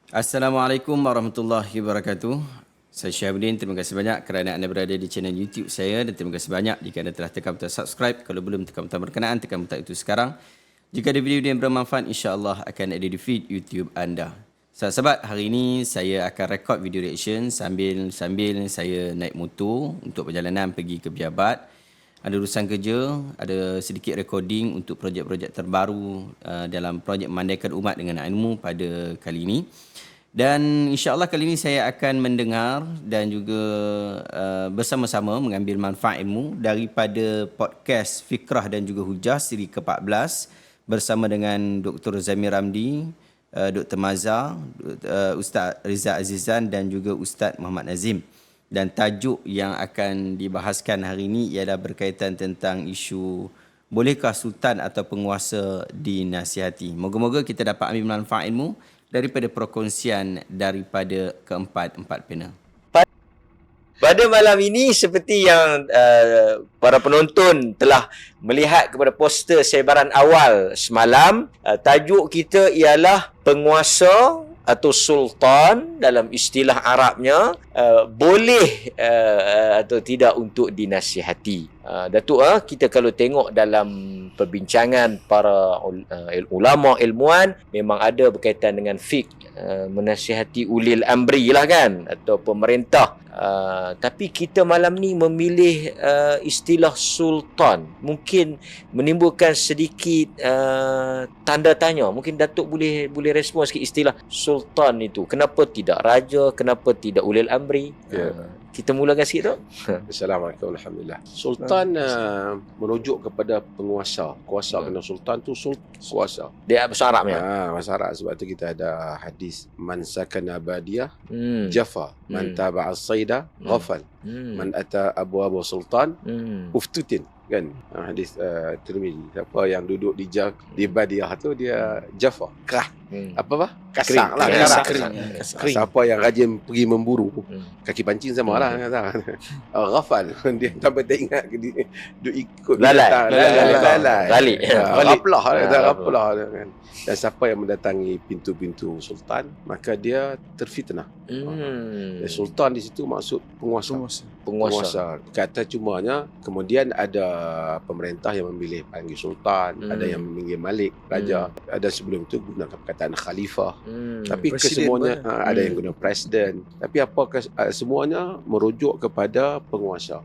Assalamualaikum warahmatullahi wabarakatuh. Saya Syahabudin, terima kasih banyak kerana anda berada di channel YouTube saya dan terima kasih banyak jika anda telah tekan butang subscribe. Kalau belum tekan butang berkenaan, tekan butang itu sekarang. Jika ada video yang bermanfaat, insya-Allah akan ada di feed YouTube anda. Sahabat-sahabat, hari ini saya akan rekod video reaction sambil saya naik motor untuk perjalanan pergi ke pejabat. Ada urusan kerja, ada sedikit recording untuk projek-projek terbaru dalam projek memandaikan umat dengan ilmu pada kali ini. Dan insya-Allah kali ini saya akan mendengar dan juga bersama-sama mengambil manfaat ilmu daripada podcast Fikrah dan juga Hujah siri ke-14 bersama dengan Dr. Zamir Ramdi, Dr. Mazhar, Ustaz Rizal Azizan dan juga Ustaz Muhammad Nazim. Dan tajuk yang akan dibahaskan hari ini ialah berkaitan tentang isu bolehkah sultan atau penguasa dinasihati. Moga-moga kita dapat ambil manfaat ilmu daripada perkongsian daripada keempat panel. Pada malam ini seperti yang para penonton telah melihat kepada poster sebaran awal semalam, tajuk kita ialah penguasa atau sultan dalam istilah Arabnya boleh atau tidak untuk dinasihati. Datuk, kita kalau tengok dalam perbincangan para ulama ilmuwan memang ada berkaitan dengan fiqh, menasihati ulil amri lah kan, atau pemerintah. Tapi kita malam ni memilih istilah sultan, mungkin menimbulkan sedikit tanda tanya. Mungkin Datuk boleh respon sikit istilah sultan itu. Kenapa tidak raja, kenapa tidak ulil amri? Kita mulakan sikit tu. Assalamualaikum, alhamdulillah. Sultan merujuk kepada penguasa. Kuasa kena sultan tu kuasa. Dia bahasa Arabnya. Bahasa Arab, sebab tu kita ada hadis man sakana badiyah jafa, man taba'a as-saida ghafal, man ata abwaaba sultan uftutin. Kan hadis Tirmizi, siapa yang duduk di Badiah tu dia jafa, kerah, kasar lah, kering. Siapa yang rajin pergi memburu, kaki pancing sama lah, ghafal, dia sampai tak ingat, dia ikut lalai, raplah kan. Dan siapa yang mendatangi pintu-pintu sultan, maka dia terfitnah. Sultan di situ maksud penguasa. Kata cumanya kemudian ada pemerintah yang memilih panggil sultan, ada yang memilih malik, raja, ada sebelum itu gunakan perkataan khalifah. Tapi kesemuanya ada yang guna presiden. Tapi semuanya merujuk kepada penguasa.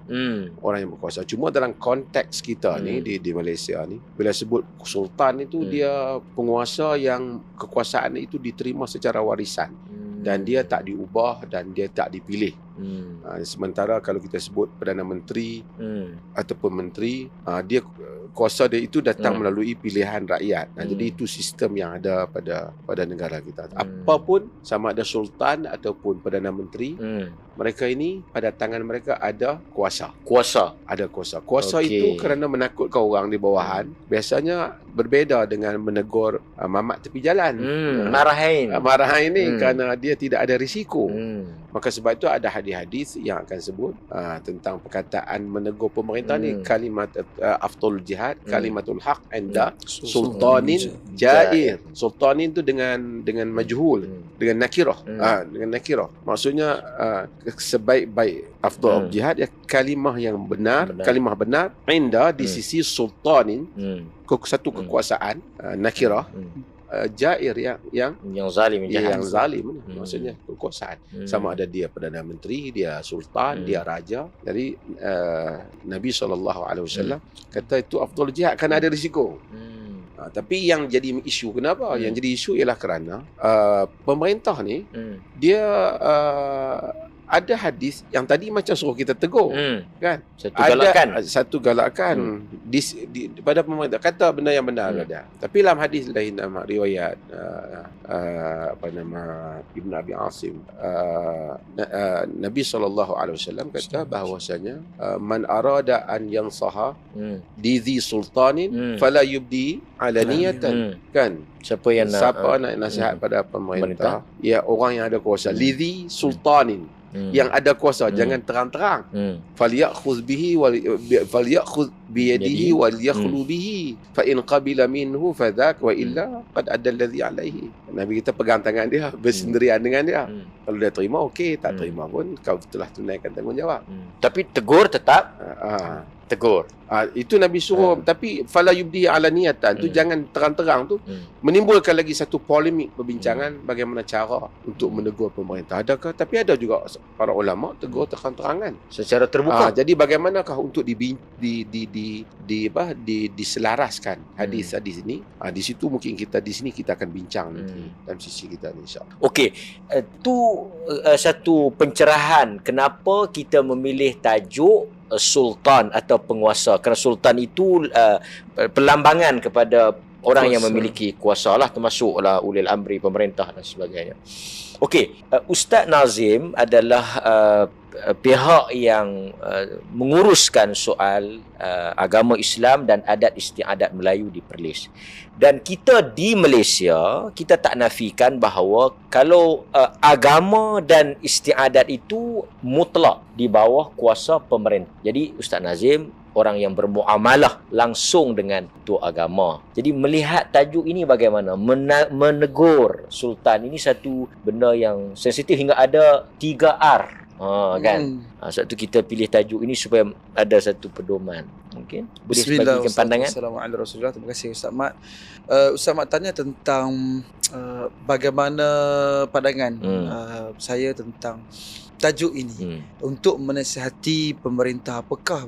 Orang yang berkuasa. Cuma dalam konteks kita ni di Malaysia ni, bila sebut sultan itu dia penguasa yang kekuasaan itu diterima secara warisan. Dan dia tak diubah dan dia tak dipilih. Sementara kalau kita sebut Perdana Menteri ataupun Menteri, dia kuasa dia itu datang melalui pilihan rakyat. Jadi itu sistem yang ada pada negara kita. Apapun, sama ada Sultan ataupun Perdana Menteri, mereka ini pada tangan mereka ada kuasa. Ada kuasa. Kuasa itu kerana menakutkan orang di bawahan. Biasanya berbeza dengan menegur mamat tepi jalan. Marahin ni kerana dia tidak ada risiko. Maka sebab itu ada hadis-hadis yang akan sebut tentang perkataan menegur pemerintah ni, kalimat afdal jihad, kalimatul haq inda sultanin jair. Sultanin tu dengan majhul, dengan nakirah. Dengan nakirah. Maksudnya sebaik-baik afdal jihad ya kalimah yang benar, kalimah benar inda di sisi sultanin, satu kekuasaan nakirah, jair yang zalim, maksudnya kekuasaan. Sama ada dia Perdana Menteri, dia Sultan, dia Raja. Jadi Nabi SAW kata itu afdal jihad kerana ada risiko. Tapi yang jadi isu kenapa? Yang jadi isu ialah kerana pemerintah ni dia ada hadis yang tadi macam suruh kita tegur, kan? Satu galakan pada pemerintah kata benda yang benar ada. Tapi dalam hadis lain, nama riwayat Ibn Abi Asim, Nabi SAW kata bahawasanya man arada an yansaha di dhi sultanin fala yubdi alaniyatan, kan? Siapa nak nasihat pada pemerintah, ya orang yang ada kuasa, lidhi sultanin, yang ada kuasa, jangan terang-terang. Falyakhudh biyadihi wal yakhlu bihi fa in qabila minhu fadhak wa illa qad adda alladhi alaihi. Nabi kita pegang tangan dia, bersendirian dengan dia. Kalau dia terima, okey. Tak terima pun kau telah tunaikan tanggungjawab. Tapi tegur tetap tegur. Itu Nabi suruh. Tapi fala yubdihi alaniyatan tu jangan terang-terang tu menimbulkan lagi satu polemik perbincangan bagaimana cara untuk menegur pemerintah. Adakah? Tapi ada juga para ulama tegur terang-terangan Secara terbuka. jadi bagaimanakah untuk diselaraskan hadis-hadis ini? Di situ mungkin kita di sini kita akan bincang nanti dalam sisi kita insya-Allah. Okey, tu satu pencerahan kenapa kita memilih tajuk sultan atau penguasa, kerana sultan itu perlambangan kepada orang yang memiliki kuasa lah, termasuklah ulil amri, pemerintah dan sebagainya. Okey, Ustaz Nazim adalah pihak yang menguruskan soal agama Islam dan adat istiadat Melayu di Perlis. Dan kita di Malaysia, kita tak nafikan bahawa kalau agama dan istiadat itu mutlak di bawah kuasa pemerintah. Jadi Ustaz Nazim orang yang bermuamalah langsung dengan tu agama. Jadi melihat tajuk ini bagaimana? Menegur sultan ini satu benda yang sensitif hingga ada 3R. Kan? Sebab tu kita pilih tajuk ini supaya ada satu pedoman. Mungkin boleh bagikan pandangan. Assalamualaikum. Terima kasih Ustaz Mat. Ustaz Mat tanya tentang bagaimana pandangan saya tentang tajuk ini untuk menasihati pemerintah, apakah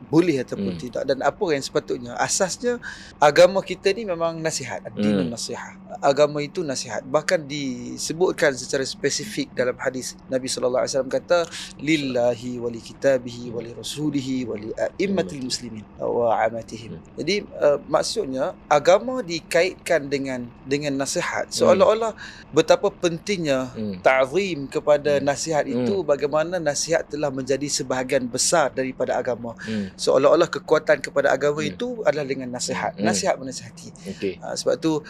boleh ataupun tidak, dan apa yang sepatutnya. Asasnya agama kita ni memang nasihat, dinun nasihat. Agama itu nasihat. Bahkan disebutkan secara spesifik dalam hadis Nabi sallallahu alaihi wasallam kata lillahi wa li kitabihi wa li rasulihi wa li a'immatil muslimin wa amatihim. Jadi maksudnya agama dikaitkan dengan nasihat, seolah-olah betapa pentingnya ta'zim kepada nasihat itu, bagaimana nasihat telah menjadi sebahagian besar daripada agama. Seolah-olah kekuatan kepada agama itu adalah dengan nasihat. Nasihat menasihati. Sebab tu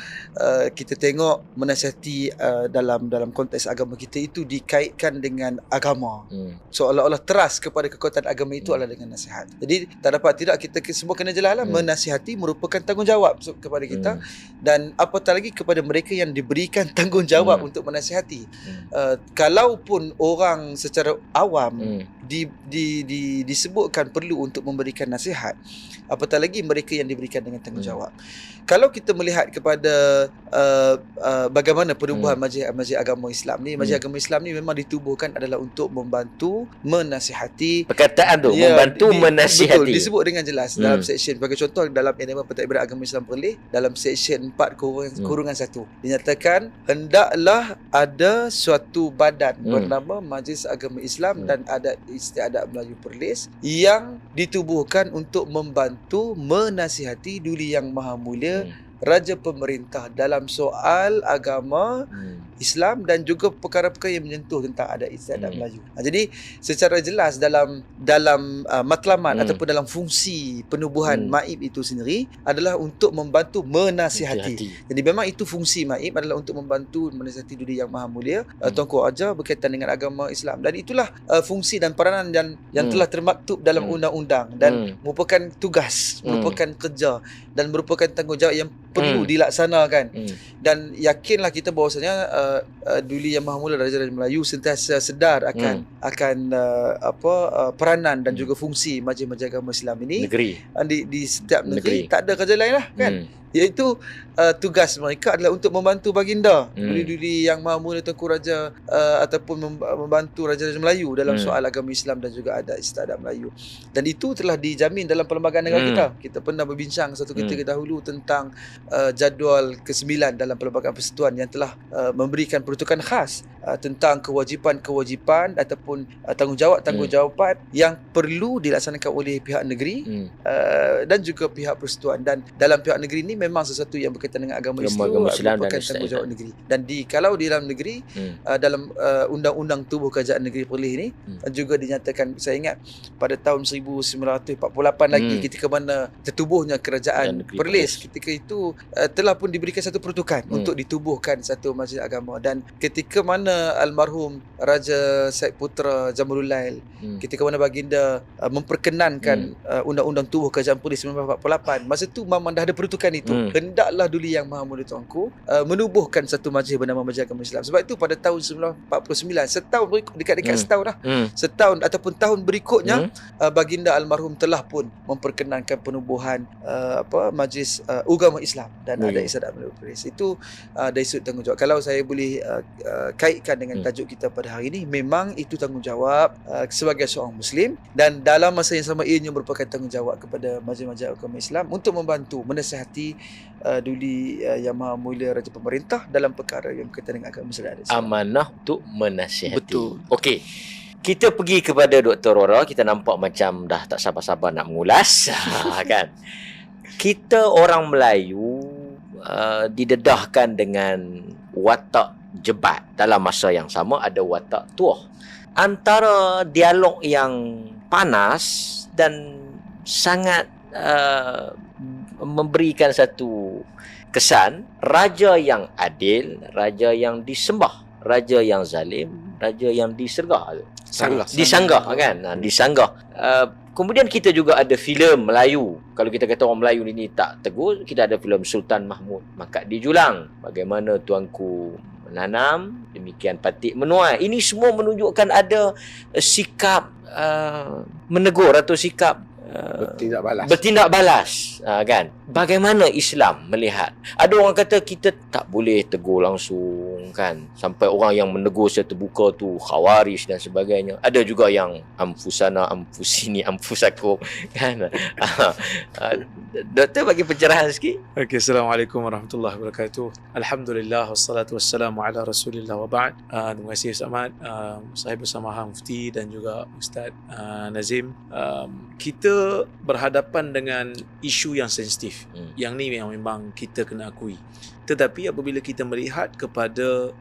kita tengok menasihati dalam konteks agama kita itu dikaitkan dengan agama. Seolah-olah teras kepada kekuatan agama itu adalah dengan nasihat. Jadi tak dapat tidak, kita semua kena jelaslah menasihati merupakan tanggungjawab kepada kita, dan apatah lagi kepada mereka yang diberikan tanggungjawab untuk menasihati. Kalaupun orang secara awam disebutkan perlu untuk memberikan nasihat, apatah lagi mereka yang diberikan dengan tanggungjawab. Kalau kita melihat kepada bagaimana perubahan majlis agama Islam ni, majlis agama Islam ni memang ditubuhkan adalah untuk membantu menasihati. Perkataan tu membantu menasihati. Betul, disebut dengan jelas dalam seksyen. Sebagai contoh dalam Enema Pentadbiran Agama Islam Perlis, dalam seksyen 4 kurungan 1 dinyatakan hendaklah ada suatu badan bernama Majlis Agama Islam dan Adat Istiadat Melayu Perlis yang ditubuhkan untuk membantu menasihati Duli Yang Maha Mulia Raja Pemerintah dalam soal agama Islam dan juga perkara-perkara yang menyentuh tentang adat istiadat Melayu. Jadi secara jelas dalam matlamat ataupun dalam fungsi penubuhan MAIB itu sendiri adalah untuk membantu menasihati. Jadi memang itu fungsi MAIB adalah untuk membantu menasihati Duli Yang Maha Mulia Tunku Raja berkaitan dengan agama Islam, dan itulah fungsi dan peranan yang telah termaktub dalam undang-undang dan merupakan tugas, merupakan kerja dan merupakan tanggungjawab yang perlu dilaksanakan. Dan yakinlah kita bahawasanya Duli Yang Maha Mulia Raja Melayu sentiasa sedar akan peranan dan juga fungsi majlis-majlis agama Islam ini di setiap negeri. Tak ada kerja lain lah kan, iaitu tugas mereka adalah untuk membantu baginda Duli Yang Maha Mulia Tunku Raja ataupun membantu Raja-Raja Melayu dalam soal agama Islam dan juga adat istiadat Melayu. Dan itu telah dijamin dalam Perlembagaan Negara kita. Kita pernah berbincang satu ketika dahulu tentang jadual ke-9 dalam Perlembagaan Persekutuan yang telah memberikan peruntukan khas tentang kewajipan-kewajipan ataupun tanggungjawab-tanggungjawab yang perlu dilaksanakan oleh pihak negeri dan juga pihak persekutuan. Dan dalam pihak negeri ini memang sesuatu yang berkaitan dengan agama Islam merupakan tanggungjawab negeri. Dan kalau di dalam negeri dalam Undang-Undang Tubuh Kerajaan Negeri Perlis ini juga dinyatakan, saya ingat pada tahun 1948 lagi ketika mana tertubuhnya Kerajaan Perlis, ketika itu telah pun diberikan satu peruntukan untuk ditubuhkan satu majlis agama. Dan ketika mana mana almarhum Raja Said Putra Jamrul Lail, ketika mana baginda memperkenankan Undang-Undang Tubuh Kerajaan Polis 1948, masa tu memang dah ada peruntukan itu. Hendaklah Duli Yang Maha Mulia Tuanku menubuhkan satu majlis bernama Majlis Agama Islam. Sebab itu pada tahun 1949, setahun berikut, dekat-dekat setahun dah, setahun ataupun tahun berikutnya, baginda almarhum telah pun memperkenankan penubuhan Majlis Agama Islam dan ada Isadat Melayu Polis. Itu dari sudut tanggungjawab. Kalau saya boleh kaitkan dengan tajuk kita pada hari ini, memang itu tanggungjawab sebagai seorang Muslim, dan dalam masa yang sama ianya merupakan tanggungjawab kepada Majlis Agama Islam untuk membantu menasihati Duli Yang Maha Mulia Raja Pemerintah dalam perkara yang berkaitan dengan agama Islam. Amanah untuk menasihati. Betul. Okey. Kita pergi kepada Dr. Rora, kita nampak macam dah tak sabar-sabar nak mengulas. Kan? Kita orang Melayu didedahkan dengan watak jebat. Dalam masa yang sama ada watak tuah. Antara dialog yang panas dan sangat memberikan satu kesan, raja yang adil, raja yang disembah, raja yang zalim, raja yang disanggah kan, disanggah. Kemudian kita juga ada filem Melayu. Kalau kita kata orang Melayu ini tak tegur, kita ada filem Sultan Mahmud Makat di Julang, bagaimana tuanku menanam, demikian Patik menuai. Ini semua menunjukkan ada sikap menegur atau sikap bertindak balas, kan? Bagaimana Islam melihat? Ada orang kata kita tak boleh tegur langsung, kan? Sampai orang yang menegur secara terbuka tu khawarij dan sebagainya. Ada juga yang amfusana, amfusini, amfusakum, kan? Doktor bagi pencerahan sikit. Okey, Assalamualaikum warahmatullahi wabarakatuh. Alhamdulillah wassalatu wassalamu ala Rasulillah wa ba'd. Terima kasih Ustaz Ahmad, saya bersama Mufti dan juga Ustaz Nazim. Kita berhadapan dengan isu yang sensitif. Yang ni memang kita kena akui. Tetapi apabila kita melihat kepada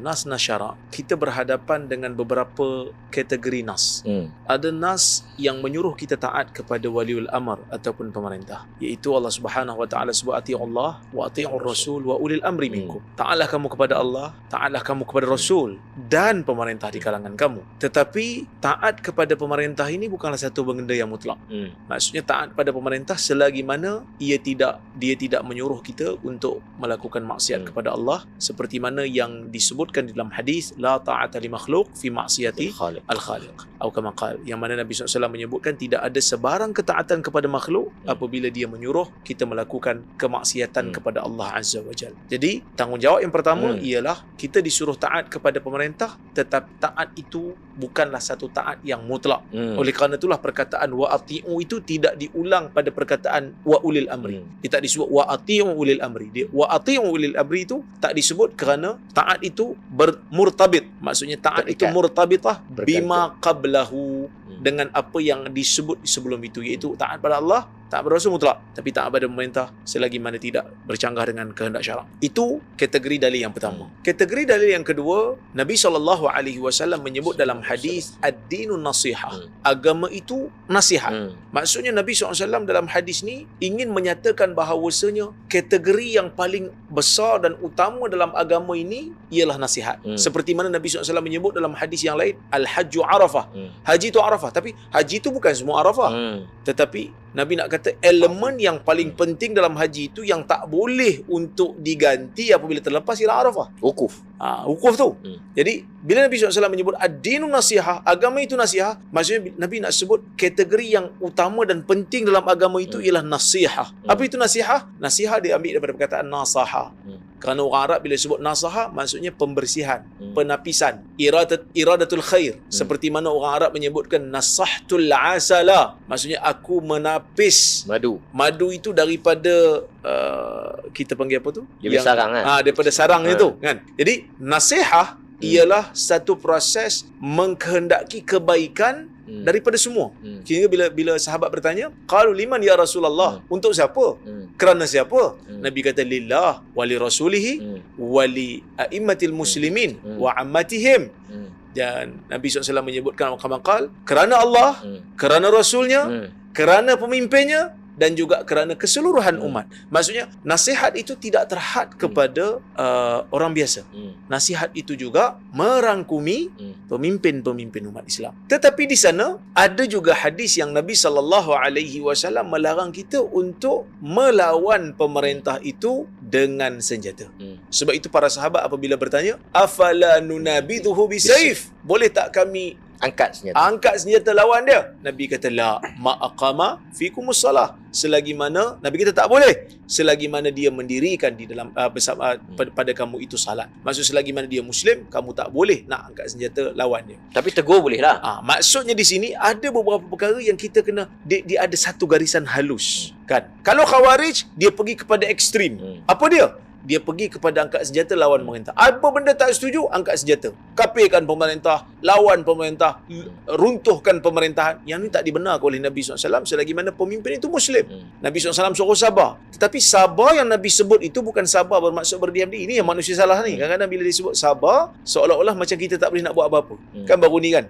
nas-nas syarak, kita berhadapan dengan beberapa kategori nas. Ada nas yang menyuruh kita taat kepada waliul amr ataupun pemerintah, iaitu Allah Subhanahu wa taala sebut ati'u Allah wa ati'ur rasul wa ulil amri minkum. Taatlah kamu kepada Allah, taatlah kamu kepada Rasul dan pemerintah di kalangan kamu. Tetapi taat kepada pemerintah ini bukanlah satu benda yang mutlak. Maksudnya taat pada pemerintah selagi mana dia tidak menyuruh kita untuk melakukan maksiat kepada Allah, seperti mana yang disebutkan di dalam hadis la ta'ata li makhluq fi maksiati al-khaliq atau kama qala, yang mana Nabi SAW menyebutkan tidak ada sebarang ketaatan kepada makhluk apabila dia menyuruh kita melakukan kemaksiatan kepada Allah Azza wa Jalla. Jadi tanggungjawab yang pertama ialah kita disuruh taat kepada pemerintah, tetapi taat itu bukanlah satu taat yang mutlak. Oleh kerana itulah perkataan wa ati'u itu tidak diulang pada perkataan wa ulil amri. Dia tak disebut wa ati'u ulil amri. Dia wa ati'u ulil amri itu tak disebut kerana taat itu murtabit. Maksudnya taat itu murtabitah bima qablahu, dengan apa yang disebut sebelum itu, iaitu taat pada Allah, taat pada Rasul mutlak, tapi taat pada pemerintah selagi mana tidak bercanggah dengan kehendak syarak. Itu kategori dalil yang pertama. Kategori dalil yang kedua, Nabi SAW menyebut dalam hadis ad-dinun nasihah. Agama itu nasihat. Maksudnya Nabi SAW dalam hadis ni ingin menyatakan bahawasanya kategori yang paling besar dan utama dalam agama ini ialah nasihat. Seperti mana Nabi SAW menyebut dalam hadis yang lain, al-hajju arafah. Haji itu arafah, tapi haji itu bukan semua arafah. Tetapi Nabi nak kata elemen yang paling penting dalam haji itu yang tak boleh untuk diganti apabila terlepas ialah arafah. Wukuf. Wukuf tu. Jadi bila Nabi SAW menyebut ad-dinu nasihah, agama itu nasihah, maksudnya Nabi nak sebut kategori yang utama dan penting dalam agama itu ialah nasihah. Apa itu nasihah? Nasihah diambil daripada perkataan nasaha. Kerana orang Arab bila sebut nasaha, maksudnya pembersihan, penapisan, iradatul khair. Seperti mana orang Arab menyebutkan nasahtul asala, maksudnya aku menapis madu. Madu itu daripada kita panggil apa tu? Sarang kan? Daripada sarang itu kan. Jadi nasihat ialah satu proses mengkehendaki kebaikan daripada semua. Sehingga bila sahabat bertanya, qalu liman ya Rasulullah, untuk siapa? Kerana siapa? Nabi kata lillah wali rasulihi wali a'immatil muslimin wa ammatihim. Dan Nabi SAW menyebutkan kerana Allah, kerana Rasulnya, kerana pemimpinnya, dan juga kerana keseluruhan umat. Maksudnya nasihat itu tidak terhad kepada orang biasa. Nasihat itu juga merangkumi pemimpin-pemimpin umat Islam. Tetapi di sana ada juga hadis yang Nabi SAW melarang kita untuk melawan pemerintah itu dengan senjata. Sebab itu para sahabat apabila bertanya, afala nunabidhuhu bisayf? Boleh tak kami angkat senjata lawan dia? Nabi kata, la ma'aqama fikumus salah. Selagi mana, Nabi kata tak boleh, selagi mana dia mendirikan di dalam bersama pada kamu itu salat. Maksud selagi mana dia Muslim, kamu tak boleh nak angkat senjata lawan dia. Tapi tegur boleh lah. Maksudnya di sini ada beberapa perkara yang kita kena, dia ada satu garisan halus, kan? Kalau Khawarij, dia pergi kepada ekstrim. Apa dia? Dia pergi kepada angkat senjata lawan pemerintah. Apa benda tak setuju, angkat senjata. Kafirkan pemerintah, lawan pemerintah, runtuhkan pemerintahan. Yang ni tak dibenarkan oleh Nabi SAW selagi mana pemimpin itu Muslim. Nabi SAW suruh sabar. Tetapi sabar yang Nabi sebut itu bukan sabar bermaksud berdiam diri. Ini yang manusia salah ni. Kadang-kadang bila disebut sabar, seolah-olah macam kita tak boleh nak buat apa-apa. Kan baru ni kan,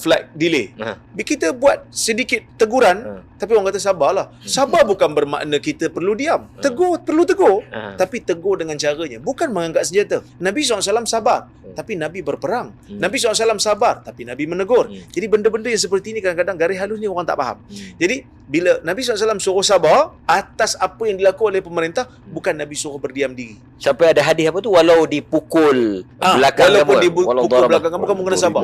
flight delay. Kita buat sedikit teguran, tapi orang kata sabarlah. Sabar bukan bermakna kita perlu diam. Tegur, perlu tegur. Tapi tegur dengan caranya, bukan mengangkat senjata. Nabi SAW sabar, tapi Nabi berperang. Nabi SAW sabar, tapi Nabi menegur. Jadi benda-benda yang seperti ini kadang-kadang garis halus ni orang tak faham. Jadi bila Nabi SAW suruh sabar atas apa yang dilakukan oleh pemerintah, bukan Nabi suruh berdiam diri. Sampai ada hadis apa tu, walau dipukul belakang walaupun kamu, dipukul belakang kamu kena sabar.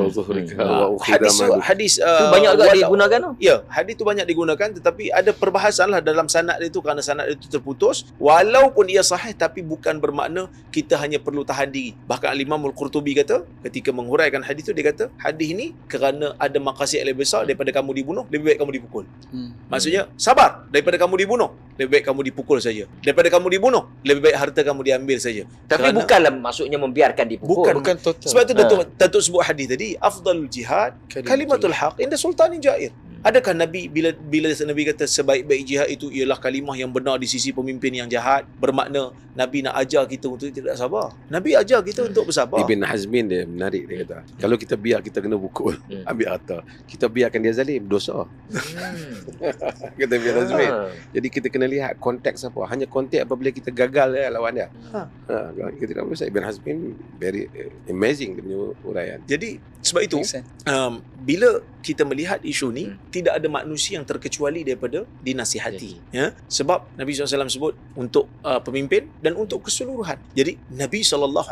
Hadis tu banyak agak digunakan tu. Ya, hadis tu banyak digunakan, tetapi ada perbahasan lah dalam sanad itu kerana sanad itu terputus. Walaupun ia sahih, tapi bukan bermakna kita hanya perlu tahan diri. Bahkan Al-Imam Al-Qurtubi kata, ketika menghuraikan hadis itu, dia kata hadis ini kerana ada maqasid yang lebih besar daripada kamu dibunuh, lebih baik kamu dipukul. Maksudnya sabar, daripada kamu dibunuh, lebih baik kamu dipukul saja. Daripada kamu dibunuh, lebih baik harta kamu diambil saja. Tapi bukanlah maksudnya membiarkan dipukul. Bukan total. Sebab itu Datuk sebut hadis tadi, afdalul jihad kalimatul haq inda sultanin jair. Adakah Nabi bila Nabi kata sebaik-baik jihad itu ialah kalimah yang benar di sisi pemimpin yang jahat, bermakna Nabi nak ajar kita untuk tidak sabar? Nabi ajar kita untuk bersabar. Ibn Hazmin dia menarik, dia kata, kalau kita biar kita kena pukul, ambil harta, kita biarkan dia zalim, dosa. Kata Ibn Hazmin. Jadi kita kena lihat konteks apa. Hanya konteks apabila kita gagal lawan dia. Kita tak boleh. Ibn Hazmin very amazing dia punya uraian. Jadi sebab itu bila kita melihat isu ni, tidak ada manusia yang terkecuali daripada dinasihati. Ya? Sebab Nabi SAW sebut untuk pemimpin dan untuk keseluruhan. Jadi Nabi SAW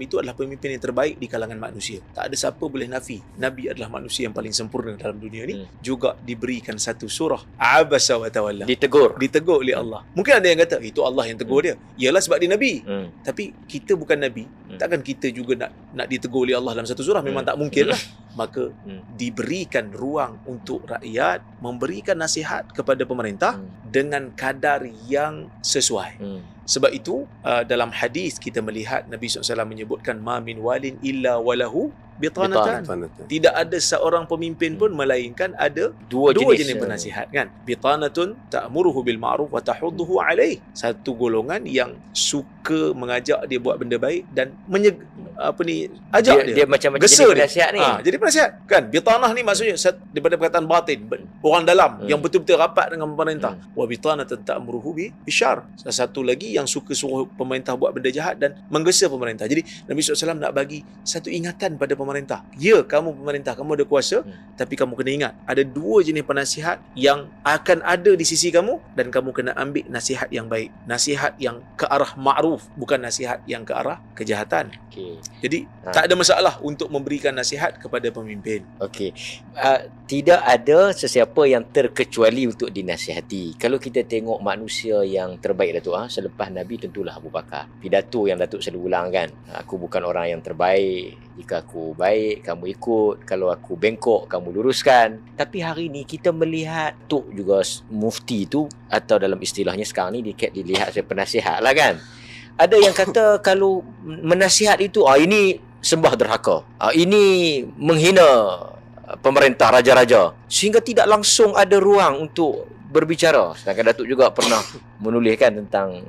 itu adalah pemimpin yang terbaik di kalangan manusia. Tak ada siapa boleh nafi. Nabi adalah manusia yang paling sempurna dalam dunia ni. Juga diberikan satu surah, Abasa wa Tawalla. Ditegur oleh Allah. Mungkin ada yang kata, itu Allah yang tegur dia. Ialah sebab dia Nabi. Tapi kita bukan Nabi. Takkan kita juga nak ditegur oleh Allah dalam satu surah? Memang tak mungkin lah. Maka diberikan ruang untuk rakyat memberikan nasihat kepada pemerintah dengan kadar yang sesuai. Sebab itu dalam hadis kita melihat Nabi SAW menyebutkan ma min walin illa walahu bitanatan. Tidak ada seorang pemimpin pun melainkan ada dua jenis penasihat, kan? Bitanatun ta'muruhu bil ma'ruf wa tahudduhu alaih. Satu golongan yang suka mengajak dia buat benda baik dan ajak dia macam gesa jadi penasihat ni. Jadi penasihat, kan? Bitanah ni maksudnya daripada perkataan batin, orang dalam yang betul-betul rapat dengan pemerintah. Wa bitanatun ta'muruhu bisyarr. Satu lagi yang suka suruh pemerintah buat benda jahat dan menggesa pemerintah. Jadi Nabi SAW nak bagi satu ingatan pada pemerintah. Ya, kamu pemerintah, kamu ada kuasa, tapi kamu kena ingat, ada dua jenis penasihat yang akan ada di sisi kamu dan kamu kena ambil nasihat yang baik. Nasihat yang ke arah ma'ruf, bukan nasihat yang ke arah kejahatan. Jadi tak ada masalah untuk memberikan nasihat kepada pemimpin. Tidak ada sesiapa yang terkecuali untuk dinasihati. Kalau kita tengok manusia yang terbaik Datuk, selepas Nabi tentulah Abu Bakar. Pidato yang Datuk selalu ulang, kan, aku bukan orang yang terbaik. Jika aku baik, kamu ikut. Kalau aku bengkok, kamu luruskan. Tapi hari ni kita melihat Tok juga mufti tu, atau dalam istilahnya sekarang ni dilihat sebagai penasihat lah, kan. Ada yang kata kalau menasihat itu, ini sembah derhaka, ini menghina pemerintah, raja-raja, sehingga tidak langsung ada ruang untuk berbicara. Sedangkan Datuk juga pernah menuliskan tentang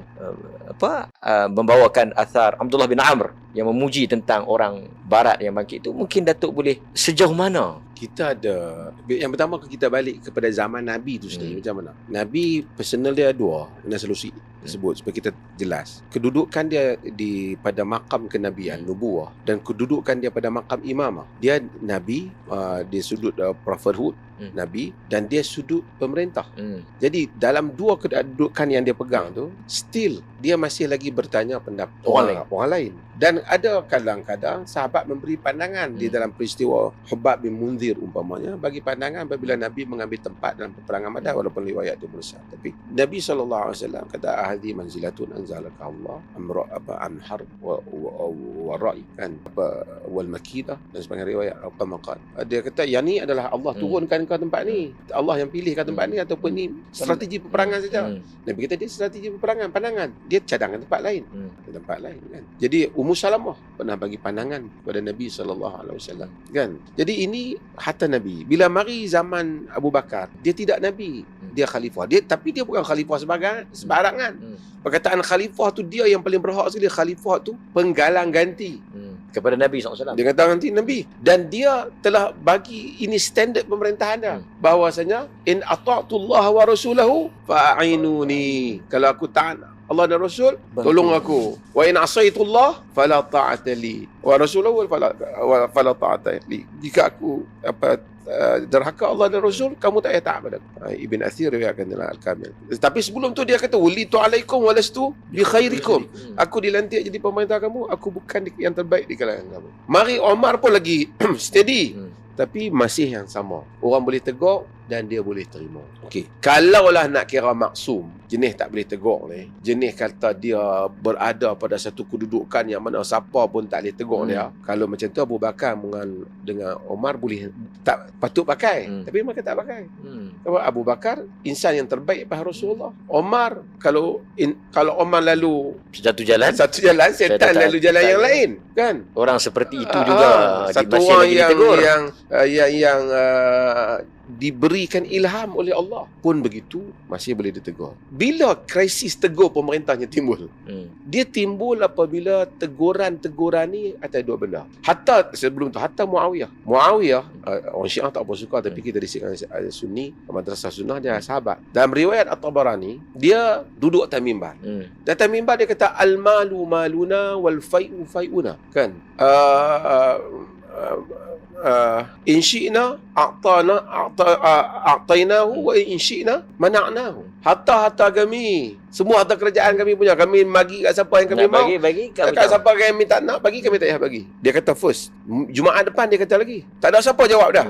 membawakan athar Abdullah bin Amr yang memuji tentang orang barat yang bangkit itu. Mungkin Datuk boleh sejauh mana kita ada, yang pertama kita balik kepada zaman Nabi tu sendiri. Macam mana? Nabi personal dia dua, nak solusi tersebut supaya kita jelas. Kedudukan dia pada makam kenabian, nubuwah, dan kedudukan dia pada makam imamah. Dia Nabi, dia sudut prophethood, Nabi, dan dia sudut pemerintah. Jadi dalam dua kedudukan yang dia pegang tu, still dia masih lagi bertanya pendapat orang lain. Dan ada kadang-kadang sahabat memberi pandangan di dalam peristiwa Hubab bin Munzir umpamanya, bagi pandangan apabila Nabi mengambil tempat dalam peperangan Badar, walaupun riwayat itu mursal. Tapi Nabi SAW kata ahadi manzilatun anzalaka Allah amra an harb wa ra'i kan wal makidah dan sebagainya riwayat apa maqal. Dia kata yang ni adalah Allah turunkan kau tempat ni, Allah yang pilih kau tempat ni, ataupun ni strategi peperangan saja. Nabi kata dia strategi peperangan, pandangan dia cadangkan tempat lain, tempat lain kan. Jadi Ummu Salamah pernah bagi pandangan kepada Nabi SAW kan. Jadi ini harta Nabi. Bila mari zaman Abu Bakar, dia tidak Nabi, dia khalifah. Tapi dia bukan khalifah sembarangan. Perkataan khalifah tu dia yang paling berhak sekali. Khalifah tu penggalang ganti kepada Nabi SAW. Dia kata ganti Nabi. Dan dia telah bagi ini standard pemerintahan dia. Bahawasanya in ata'tullah wa rasulahu fa'inuni. Kalau aku taat Allah dan Rasul, tolong aku. Wa in asaitullah fala ta'ata li wa rasulahu fala ta'ata li. Jika aku derhaka Allah dan Rasul, kamu tak payah taat padaku. Ibn Athir riwayatkan dalam Al-Kamil. Tapi sebelum tu dia kata walitu alaikum walastu bi khairikum. Aku dilantik jadi pemerintah kamu, aku bukan yang terbaik di kalangan kamu. Mari Omar pun lagi steady. Tapi masih yang sama. Orang boleh tegur dan dia boleh terima. Okey. Kalaulah nak kira maksum, jenis tak boleh tegur ni, jenis kata dia berada pada satu kedudukan yang mana siapa pun tak boleh tegur dia. Kalau macam tu Abu Bakar dengan Omar boleh tak patut pakai. Tapi mereka tak pakai. Abu Bakar insan yang terbaik pada Rasulullah. Omar kalau Omar lalu satu jalan, setan lalu jalan yang lain kan. Orang seperti itu juga satu orang yang diberikan ilham oleh Allah pun begitu masih boleh ditegur. Bila krisis tegur pemerintahnya timbul, dia timbul apabila teguran-teguran ni atas dua benda. Hatta sebelum tu, hatta Muawiyah orang Syiah tak apa suka, tapi kita disikan Sunni, madrasah sunnah, dia sahabat. Dalam riwayat At-Tabarani, dia duduk atas mimbar. Dan atas mimbar dia kata al-malu maluna wal fai'u fai'una kan. In syi'na a'tainahu wa in syi'na mana'nahu. Harta kami, semua harta kerajaan kami punya, kami bagi kat siapa yang kami mau. Bagi kat siapa yang kami tak nak bagi, kami tak payah bagi. Dia kata first. Jumaat depan dia kata lagi. Tak ada siapa jawab dah.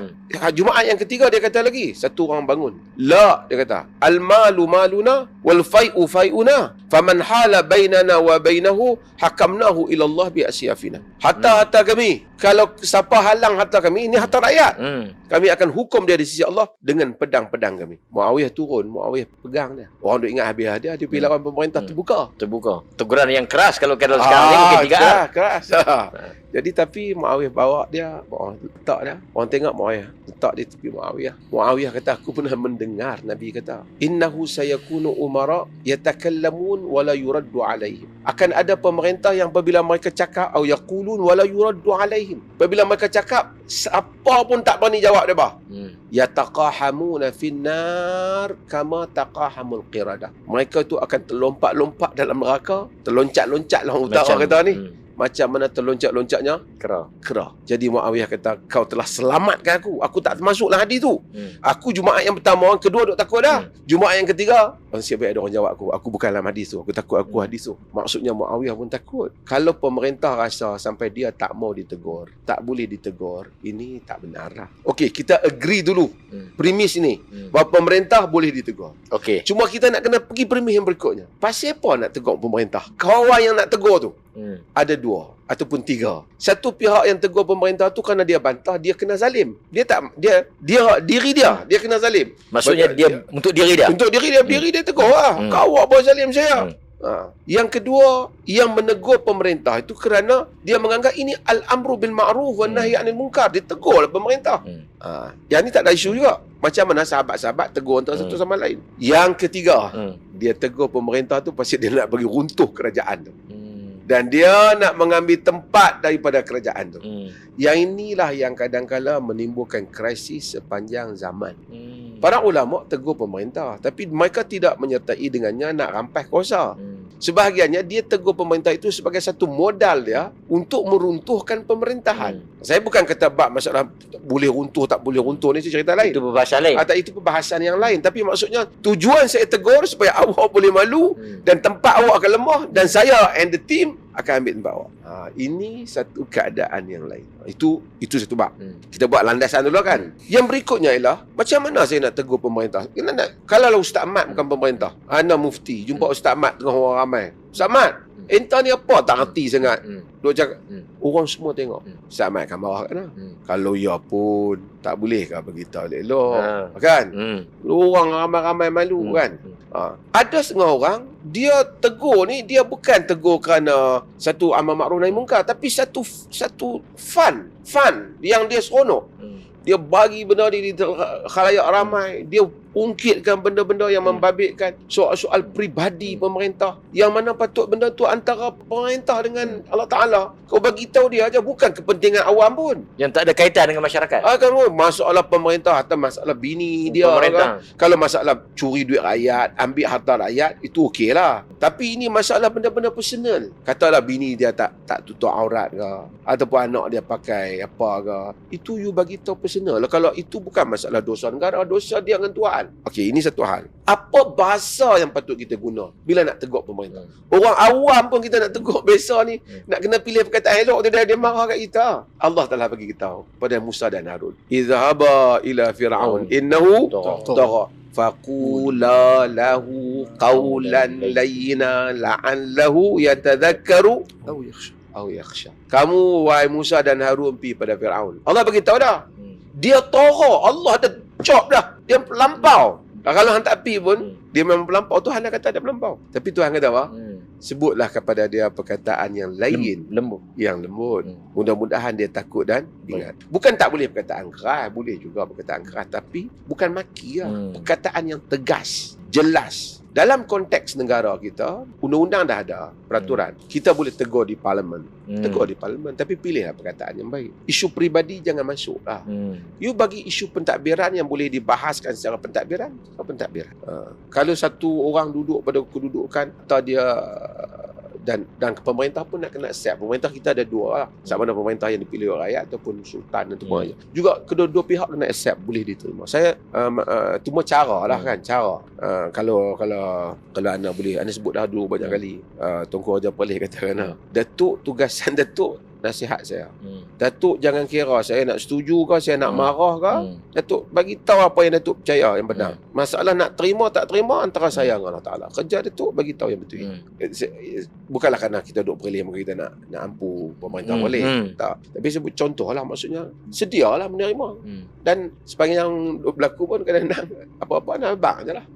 Jumaat yang ketiga dia kata lagi. Satu orang bangun. La, dia kata, al-malu maluna wal fai'u fai'una. Faman hala bainana wa bainahu hakamnahu ila Allah bi asyafina. Harta kami, kalau siapa halang harta kami, ini harta rakyat. Kami akan hukum dia di sisi Allah dengan pedang-pedang kami. Muawiyah turun, Muawiyah pegang dia. Orang duk ingat habis dia pergi lawan pemerintah, terbuka. Teguran yang keras kalau kira sekarang ni mungkin 3 keras. Jadi tapi Muawiyah bawa dia, letak dia. Orang tengok Muawiyah, letak dia tepi Muawiyah. Muawiyah kata, aku pernah mendengar Nabi kata, innahu sayakunu umara yatakallamun wala yuraddu alaihim. Akan ada pemerintah yang apabila mereka cakap, au yaqulun wala yuraddu alaihim. Apabila mereka cakap, siapa pun tak berani jawab dia bah. Yataqahamuna finnar kama taqahamul qiradah. Mereka tu akan terlompat-lompat dalam neraka, terloncat-loncat lah orang utara kata ni. Macam mana terloncat-loncatnya? Kera. Jadi Muawiyah kata, kau telah selamatkan aku. Aku tak termasuk dalam hadis tu. Aku Jumaat yang pertama, orang kedua duk takut dah. Jumaat yang ketiga, siap baik ada orang jawab aku bukan dalam hadis tu. Aku takut aku hadis tu. Maksudnya Muawiyah pun takut. Kalau pemerintah rasa sampai dia tak mau ditegur, tak boleh ditegur, ini tak benar lah. Okey, kita agree dulu. Premis ini. Bahawa pemerintah boleh ditegur. Okey. Cuma kita nak kena pergi premis yang berikutnya. Pasal apa nak tegur pemerintah? Kawan yang nak tegur tu ada 2 ataupun 3. Satu pihak yang tegur pemerintah tu kerana dia bantah dia kena zalim. Dia dia kena zalim. Maksudnya dia untuk diri dia. Untuk diri dia tegur lah. Kau apa zalim saya? Yang kedua, yang menegur pemerintah itu kerana dia menganggap ini al-amru bil ma'ruf wa nahyi 'anil munkar. Dia tegur pemerintah. Yang ni tak ada isu juga. Macam mana sahabat-sahabat tegur antara satu sama lain. Yang ketiga, dia tegur pemerintah tu pasal dia nak bagi runtuh kerajaan tu. Dan dia nak mengambil tempat daripada kerajaan tu. Hmm. Yang inilah yang kadang-kadang menimbulkan krisis sepanjang zaman. Hmm. Para ulama tegur pemerintah, tapi mereka tidak menyertai dengannya nak rampas kuasa. Hmm. Sebahagiannya dia tegur pemerintah itu sebagai satu modal dia untuk meruntuhkan pemerintahan. Saya bukan kata bab masalah boleh runtuh tak boleh runtuh ni cerita lain. Itu perbahasan lain. Atau itu perbahasan yang lain. Tapi maksudnya tujuan saya tegur supaya awak boleh malu dan tempat awak akan lemah dan saya and the team akan ambil tempat awak. Ini satu keadaan yang lain. Itu satu bab. Kita buat landasan dulu kan. Yang berikutnya ialah macam mana saya nak tegur pemerintah? Kalau Ustaz Mat bukan pemerintah, ana mufti jumpa Ustaz Mat tengah orang ramai. Ustaz Mat, entah ni apa tak reti sangat. Duk cakap, orang semua tengok. Ustaz Mat akan marah kan? Kalau ya pun tak boleh ke beritahu elok-elok. Kan? Orang ramai-ramai malu kan? Ada setengah orang dia tegur ni, dia bukan tegur kerana satu amal makruf nahi mungkar, tapi satu fun yang dia seronok. Dia bagi benda di khalayak ramai, dia ungkitkan benda-benda yang membabitkan soal-soal peribadi pemerintah, yang mana patut benda tu antara pemerintah dengan Allah Ta'ala. Kau bagi tahu dia aja, bukan kepentingan awam pun. Yang tak ada kaitan dengan masyarakat. Kan masalah pemerintah atau masalah bini dia kan? Kalau masalah curi duit rakyat, ambil harta rakyat, itu okey lah. Tapi ini masalah benda-benda personal. Katalah bini dia tak tutup aurat ke, ataupun anak dia pakai apa ke, itu you bagi tahu personal. Kalau itu bukan masalah dosa negara, dosa dia dengan Tuhan. Okey, ini satu hal. Apa bahasa yang patut kita guna bila nak tegur pemerintah? Orang awam pun kita nak tegur besar ni, nak kena pilih perkataan elok, dia marah kat kita. Allah telah bagi kita tahu pada Musa dan Harun, izhaba ila fir'aun innahu tagha faqula lahu qawlan layyina la'allahu yatadhakkaru aw yakhsha. Kamu wahai Musa dan Harun pergi pada Firaun. Allah bagi tahu dah. Dia tagha, Allah dah cop dah. Dia melampau. Kalau hang tak pergi pun, dia memang melampau. Tuhan dah kata dia melampau. Tapi Tuhan kata apa? Sebutlah kepada dia perkataan yang lain, lembut. Yang lembut. Mudah-mudahan dia takut dan ingat. Bukan tak boleh perkataan keras, boleh juga perkataan keras, tapi bukan maki lah. Perkataan yang tegas, jelas. Dalam konteks negara kita, undang-undang dah ada peraturan. Kita boleh tegur di parlimen. Tegur di parlimen, tapi pilihlah perkataan yang baik. Isu peribadi jangan masuk lah. You bagi isu pentadbiran yang boleh dibahaskan secara pentadbiran. Kalau satu orang duduk pada kedudukan atau dia dan pemerintah pun nak kena accept. Pemerintah kita ada dua lah. Sama ada pemerintah yang dipilih oleh rakyat ataupun sultan dan semua. Juga kedua-dua pihak kena accept, boleh diterima. Saya cuma cara lah kan, cara. Kalau anda boleh, anda sebut dah dulu banyak kali. Tunku Raja Perlis kata kan, Datuk, tugasan Datuk nasihat saya. Datuk jangan kira saya nak setuju ke, saya nak marah ke. Datuk bagi tahu apa yang Datuk percaya yang benar. Masalah nak terima tak terima antara saya dengan Allah Taala. Kerja Datuk bagi tahu yang betul. Bukanlah kerana kita duk perlis maka kita nak ampu pemerintah boleh. Tak. Tapi sebut contoh lah, maksudnya sedialah menerima. Dan sepanjang berlaku pun kadang-kadang apa-apa nak abang je lah.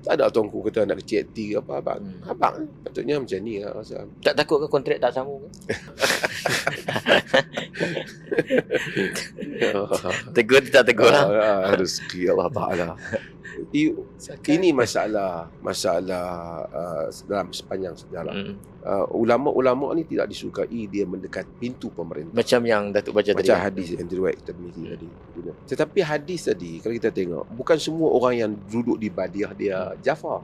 Tak ada tuanku kata nak kecil hati ke apa, abang. Abang patutnya macam ni lah rasa. Tak takut ke kontrak tak sambung ke? Tegur tak tegur lah. Rezeki Allah Ta'ala. Ini masalah dalam sepanjang sejarah. Ulama-ulama ni tidak disukai dia mendekat pintu pemerintah. Macam yang Datuk baca tadi. Macam hadis yang diriwayatkan tadi. Tetapi hadis tadi kalau kita tengok, bukan semua orang yang duduk di Badiah dia Jafar.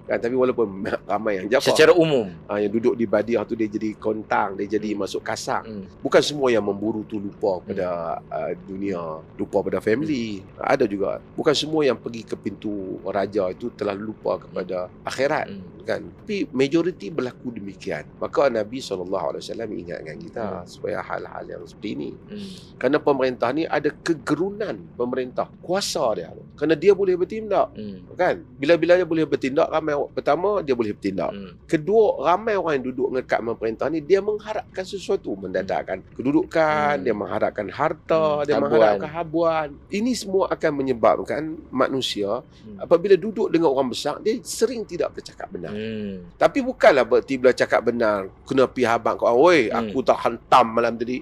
Kan, tapi walaupun ramai yang Jafar secara umum, yang duduk di Badiah tu dia jadi kontang, dia jadi masuk kasang. Bukan semua yang memburu tu lupa pada dunia, lupa pada family. Ada juga. Bukan semua yang pergi ke pintu raja itu telah lupa kepada akhirat. Kan? Tapi majoriti berlaku demikian. Maka Nabi SAW ingatkan kita supaya hal-hal yang seperti ini. Kerana pemerintah ni ada kegerunan pemerintah, kuasa dia. Kerana dia boleh bertindak. Kan? Bila-bila dia boleh bertindak, ramai pertama dia boleh bertindak. Kedua, ramai orang yang duduk ngekat pemerintah ni, dia mengharapkan sesuatu, mendapatkan kedudukan, dia mengharapkan harta, dia mengharapkan habuan. Ini semua akan menyebabkan manusia apabila duduk dengan orang besar, dia sering tidak bercakap benar. Tapi bukanlah berarti bila cakap benar kena pergi habaq kau, oi aku tak hantam malam tadi.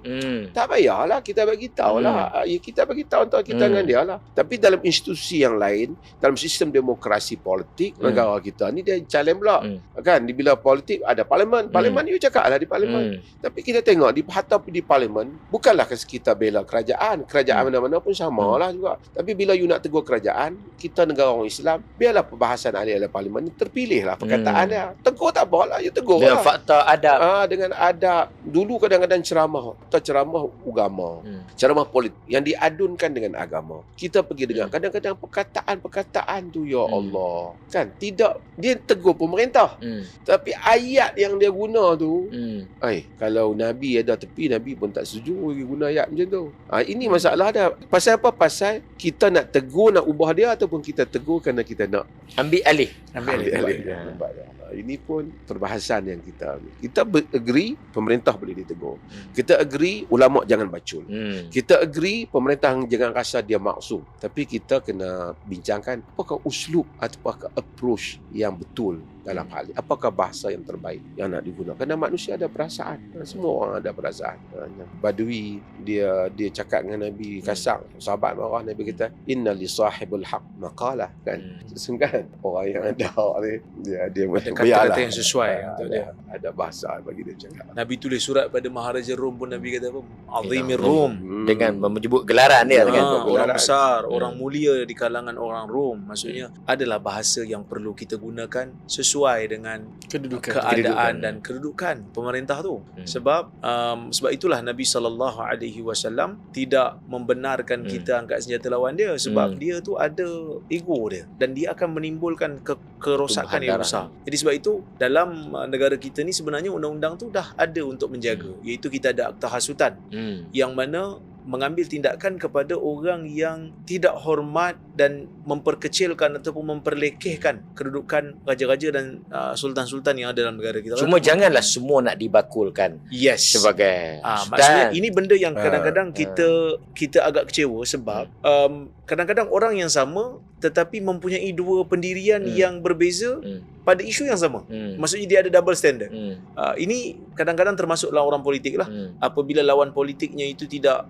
Tak payahlah, kita bagi tahulah. Kita bagi tahu antara kita dengan dia lah. Tapi dalam institusi yang lain, dalam sistem demokrasi politik negara kita, kita ni dia challenge pula. Kan, di bila politik ada parlimen. Parlimen you cakap lah di parlimen. Tapi kita tengok di di parlimen, bukanlah kita bela kerajaan. Kerajaan mana-mana pun sama lah juga. Tapi bila you nak tegur kerajaan, kita negara orang Islam, biarlah perbahasan ahli-ahli parlimen terpilih lah perkataan dia. Tegur tak apa lah, you tegur Dengan lah. fakta adab. Dengan adab. Dulu kadang-kadang ceramah, ceramah agama, ceramah politik yang diadunkan dengan agama. Kita pergi dengar kadang-kadang perkataan tu, ya Allah, kan, tidak, dia tegur pemerintah, tapi ayat yang dia guna tu, kalau Nabi ada tepi, Nabi pun tak setuju guna ayat macam tu. Ini masalah dia. Pasal apa? Pasal kita nak tegur, nak ubah dia, ataupun kita tegur kerana kita nak Ambil alih. ambil dia. Ini pun perbahasan yang kita ambil. Kita agree pemerintah boleh ditegur. Kita agree ulama jangan bacul. Kita agree pemerintah jangan rasa dia maksum. Tapi kita kena bincangkan apakah uslub atau apakah approach yang betul dalam hal ini. Apakah bahasa yang terbaik yang nak digunakan. Kerana manusia ada perasaan. Semua orang ada perasaan. Badui dia cakap dengan Nabi kasar. Sahabat marah, Nabi kata inna li sahibul haq maqalah, kan. Sungguh orang yang ada hak ni dia kata-kata yang sesuai untuk dia. Ada bahasa bagi dia cakap. Nabi tulis surat pada Maharaja Rom pun Nabi kata apa? Azimir Rom. Dengan menyebut gelaran dia kan. Orang besar, orang mulia di kalangan orang Rom. Maksudnya adalah bahasa yang perlu kita gunakan sesuai dengan keadaan dan kedudukan pemerintah tu. Sebab itulah Nabi SAW tidak membenarkan kita angkat senjata lawan dia, sebab dia tu ada ego dia dan dia akan menimbulkan kerosakan yang besar. Jadi sebab itu dalam negara kita ni sebenarnya undang-undang tu dah ada untuk menjaga, iaitu kita ada Akta Hasutan yang mana mengambil tindakan kepada orang yang tidak hormat dan memperkecilkan ataupun memperlekehkan kedudukan raja-raja dan sultan-sultan yang ada dalam negara kita. Cuma janganlah semua nak dibakulkan sebagai maksudnya ini benda yang kadang-kadang kita agak kecewa sebab kadang-kadang orang yang sama tetapi mempunyai dua pendirian yang berbeza pada isu yang sama. Maksudnya dia ada double standard. Ini kadang-kadang termasuk lawan orang politik lah. Apabila lawan politiknya itu tidak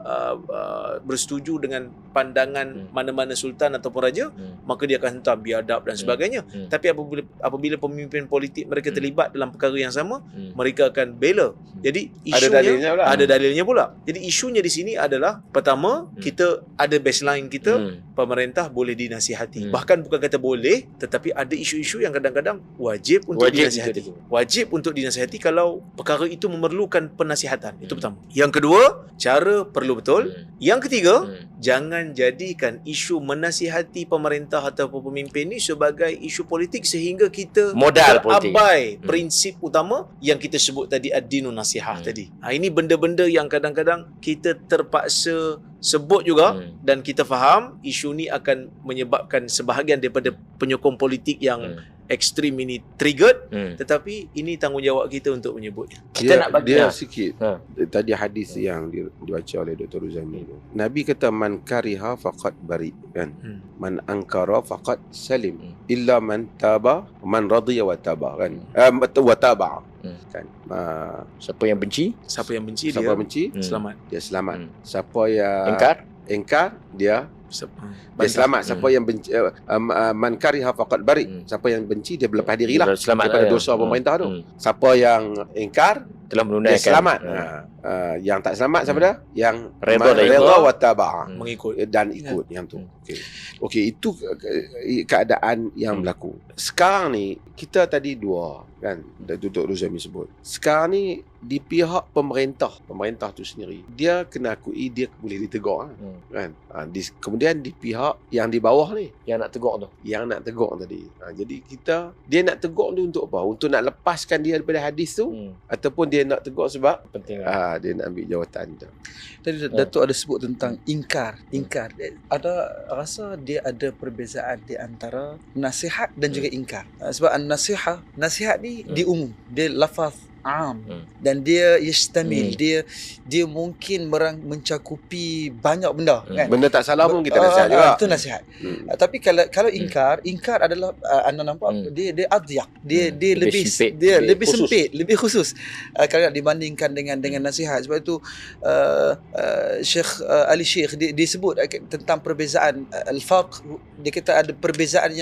bersetuju dengan pandangan mana-mana sultan ataupun raja, maka dia akan hentam biadab dan sebagainya. Tapi apabila pemimpin politik mereka terlibat dalam perkara yang sama, mereka akan bela. Jadi isunya ada dalilnya pula. Jadi isunya di sini adalah pertama, kita ada baseline kita, pemerintah boleh dinasihati. Bahkan bukan kata boleh, tetapi ada isu-isu yang kadang-kadang wajib untuk dinasihati. Wajib untuk dinasihati kalau perkara itu memerlukan penasihatan. Itu pertama. Yang kedua, cara perlu betul. Yang ketiga, jangan jadikan isu menasihati pemerintah ataupun pemimpin ni sebagai isu politik sehingga kita terabai prinsip utama yang kita sebut tadi, ad-dinun nasihah tadi. Ini benda-benda yang kadang-kadang kita terpaksa sebut juga dan kita faham isu ni akan menyebabkan sebahagian daripada penyokong politik yang ekstrim ini triggered, tetapi ini tanggungjawab kita untuk menyebutnya. Kita nak bagi dia sikit. Tadi hadis yang dibaca oleh Dr. Uzaimi, Nabi kata man kariha faqad bari, kan. Man ankara faqad salim illa man taba man radiya wa taba, kan. Wa taba, kan. Siapa yang benci dia selamat. Dia selamat. Siapa yang engkar dia selamat. Siapa yang benci, man kariha faqad bari, siapa yang benci dia berlepas dirilah daripada dosa pemerintah tu. Siapa yang ingkar telah menunaikan, dia selamat. Yang tak selamat siapa dia? Yang redha wa taba'a, mengikut dan ikut yang tu. Okey, itu keadaan yang berlaku. Sekarang ni kita tadi dua, kan, Dr. Ruzami sebut. Sekarang ni di pihak pemerintah tu sendiri, dia kena akui dia boleh ditegur, kan. Kemudian di pihak yang di bawah ni, yang nak tegur tadi. Jadi dia nak tegur tu untuk apa? Untuk nak lepaskan dia daripada hadis tu, ataupun dia nak tegur sebab penting dia nak ambil jawatan tu. Tadi Datuk ada sebut tentang ingkar. Ada rasa dia ada perbezaan di antara nasihat dan juga ingkar. Sebab nasihat ni diumum, dia lafaz am, dan dia yashtamil, dia mungkin mencakupi banyak benda kan. Benda tak salah pun kita nasihat juga. Itu nasihat. Tapi kalau ingkar adalah anda nampak dia adyak, dia lebih sempit, dia lebih khusus. sempit, lebih khusus kalau nak dibandingkan dengan nasihat. Sebab itu Syekh Ali Syekh dia sebut tentang perbezaan al-farq. Dia kata ada perbezaan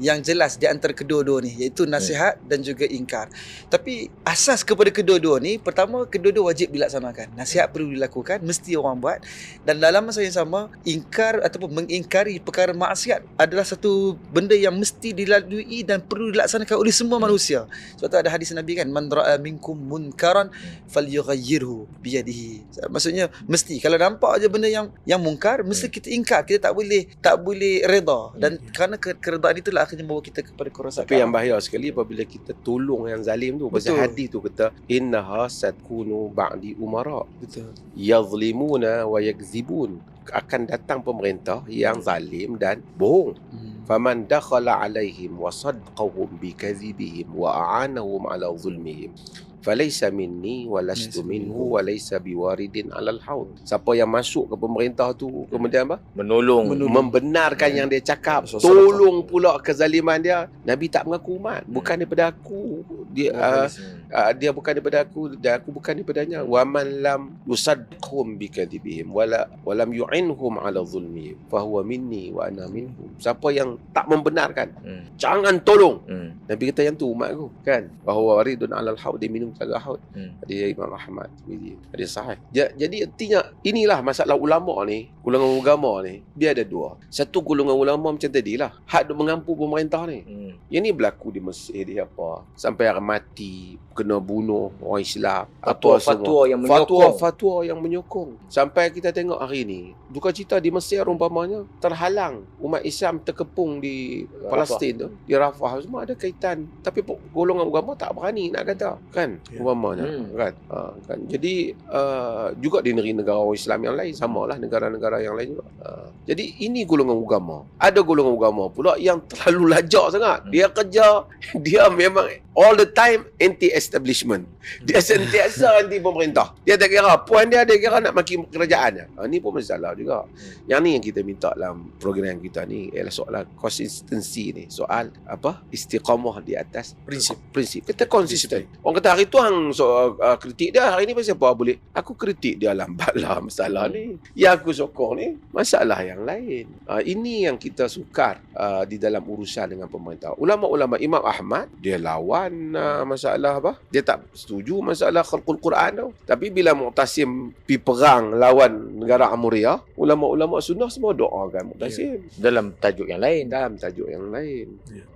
yang jelas di antara kedua-dua ni, iaitu nasihat dan juga ingkar. Tapi asas kepada kedua-dua ni, pertama, kedua-dua wajib dilaksanakan. Nasihat perlu dilakukan, mesti orang buat, dan dalam masa yang sama ingkar ataupun mengingkari perkara maksiat adalah satu benda yang mesti dilalui dan perlu dilaksanakan oleh semua manusia. Sebab tu ada hadis Nabi kan, man ra'a minkum munkaran falyughayyirhu biyadihi. Maksudnya mesti kalau nampak aja benda yang mungkar, mesti kita ingkar. Kita tak boleh reda, dan kerana keredaan itulah akhirnya membawa kita kepada kerosakan. Tapi yang bahaya sekali apabila kita tolong yang zalim tu. Pasal hadis tu kata innaha satkunu ba'di umara. Betul. Yazlimuna wa yakzibun. Akan datang pemerintah yang zalim dan bohong. Faman dakhala alaihim wa saddaqahum bikadzibihim wa a'anahum ala zulmihim falaysa minni wa lastu minhu wa laysa biwaridin alal haud. Siapa yang masuk ke pemerintah tu kemudian apa? Menolong. Membenarkan yang dia cakap, So, tolong pula kezaliman dia. Nabi tak mengaku umat, bukan daripada aku. Dia bukan daripada aku dan aku bukan daripadanya. Wa man lam yusaddqhum bikadzibihim wala lam yu'inhum ala zulmihim fa huwa minni wa ana minhum. Siapa yang tak membenarkan, jangan tolong. Nabi kata yang tu umat aku, kan? Bahawa waridun alal haud, dia minum telaga haud. Dia Imam Ahmad, dia sahih. Jadi artinya inilah masalah ulama ni, golongan agama ni, dia ada dua. Satu golongan ulama macam tadilah, hak duk mengampu pemerintah ni. Yang ni berlaku di Mesir, dia apa? Sampai orang mati, kena bunuh orang Islam. Fatwa yang menyokong. Fatwa yang menyokong. Sampai kita tengok hari ni, duka cita di Mesir umpamanya terhalang, umat Islam terkepung di Palestin tu, di Rafah, semua ada kaitan. Tapi golongan agama tak berani nak kata, kan? Umpamanya, kan? Jadi juga di negara orang Islam yang lain, samalah negara-negara yang lain juga. Jadi ini golongan agama. Ada golongan agama pula yang terlalu lajak sangat. Dia kerja, dia memang all the time anti-establishment. Dia sentiasa anti pemerintah. Dia tak kira puan dia kira nak maki kerajaan. Ini pun masalah juga. Yang ni yang kita minta dalam program kita ni ialah soal konsistensi ni. Soal apa? Istiqamah di atas prinsip. Kita konsisten. Orang kata hari tu hang kritik dia, hari ni pasal apa boleh? Aku kritik dia lambat lah masalah ni. Yang aku sokong ni masalah yang lain. Ini yang kita sukar di dalam urusan dengan pemerintah. Ulama-ulama, Imam Ahmad dia lawan masalah apa? Dia tak setuju masalah khalqul Quran tu. Tapi bila Mu'tasim pergi perang lawan negara Amuriyah, ulama-ulama sunnah semua doakan Mu'tasim. Dalam tajuk yang lain.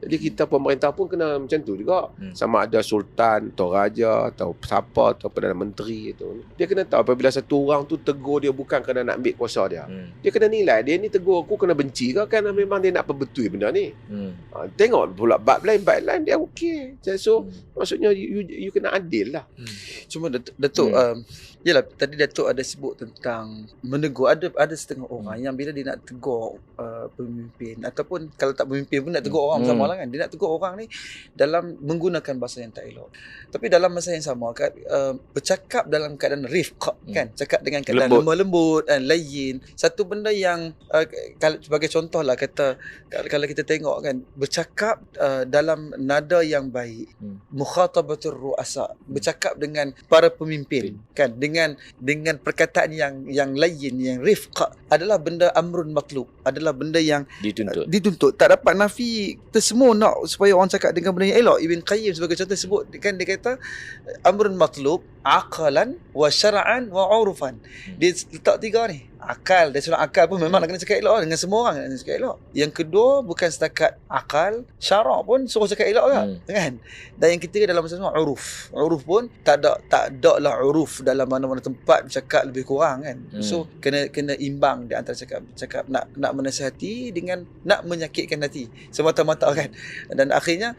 Jadi kita pemerintah pun kena macam tu juga. Sama ada sultan atau raja atau siapa atau Perdana Menteri tu. Dia kena tahu apabila satu orang tu tegur dia bukan kerana nak ambil kuasa dia. Dia kena nilai, dia ni tegur aku kena benci ke kan memang dia nak perbetul benda ni. Tengok pula bab lain dia okey. So maksudnya you kena adil lah. Cuma Datuk yalah, tadi Datuk ada sebut tentang menegur. Ada setengah orang yang bila dia nak tegur pemimpin, ataupun kalau tak pemimpin pun nak tegur orang sama lah kan. Dia nak tegur orang ni dalam menggunakan bahasa yang tak elok. Tapi dalam masa yang sama kan, bercakap dalam keadaan rifq kan, cakap dengan keadaan lemah lembut dan layin. Satu benda yang kalau sebagai contoh lah, kata kalau kita tengok kan, bercakap dalam nada yang baik, mukhatabatur ru'asa, bercakap dengan para pemimpin kan, dengan perkataan yang lain, yang rifq, adalah benda amrun matlub, adalah benda yang dituntut. Tak dapat nafi. Kita semua nak supaya orang cakap dengan benda yang elok. Ibn Qayyim sebagai contoh sebut kan, dia kata amrun matlub aqalan wa syar'an wa urfan. Dia letak tiga ni. Akal, dari sudut akal pun memang nak kena cakap elok dengan semua orang, nak kena cakap elok. Yang kedua, bukan setakat akal, syarak pun suruh cakap elok kan. Dan yang ketiga dalam masa semua uruf. Uruf pun tak ada lah uruf dalam mana-mana tempat bercakap lebih kurang kan. So kena imbang di antara cakap nak menasihati dengan nak menyakitkan hati semata-mata kan. Dan akhirnya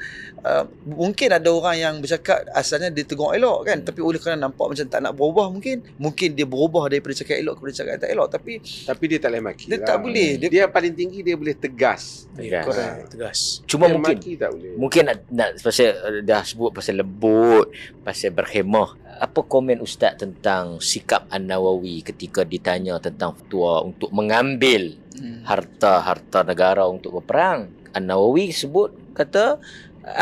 mungkin ada orang yang bercakap asalnya dia tegur elok kan, tapi oleh kerana nampak macam tak nak berubah, mungkin dia berubah daripada cakap elok kepada cakap tak elok. tapi dia tak boleh maki dia lah. tak boleh. Dia paling tinggi dia boleh tegas. Ya, Correct. tegas. Cuma Dia mungkin maki tak boleh. Mungkin nak pasal dah sebut pasal lembut, pasal berkhemah. Apa komen Ustaz tentang sikap An-Nawawi ketika ditanya tentang fatwa untuk mengambil harta-harta negara untuk berperang? An-Nawawi kata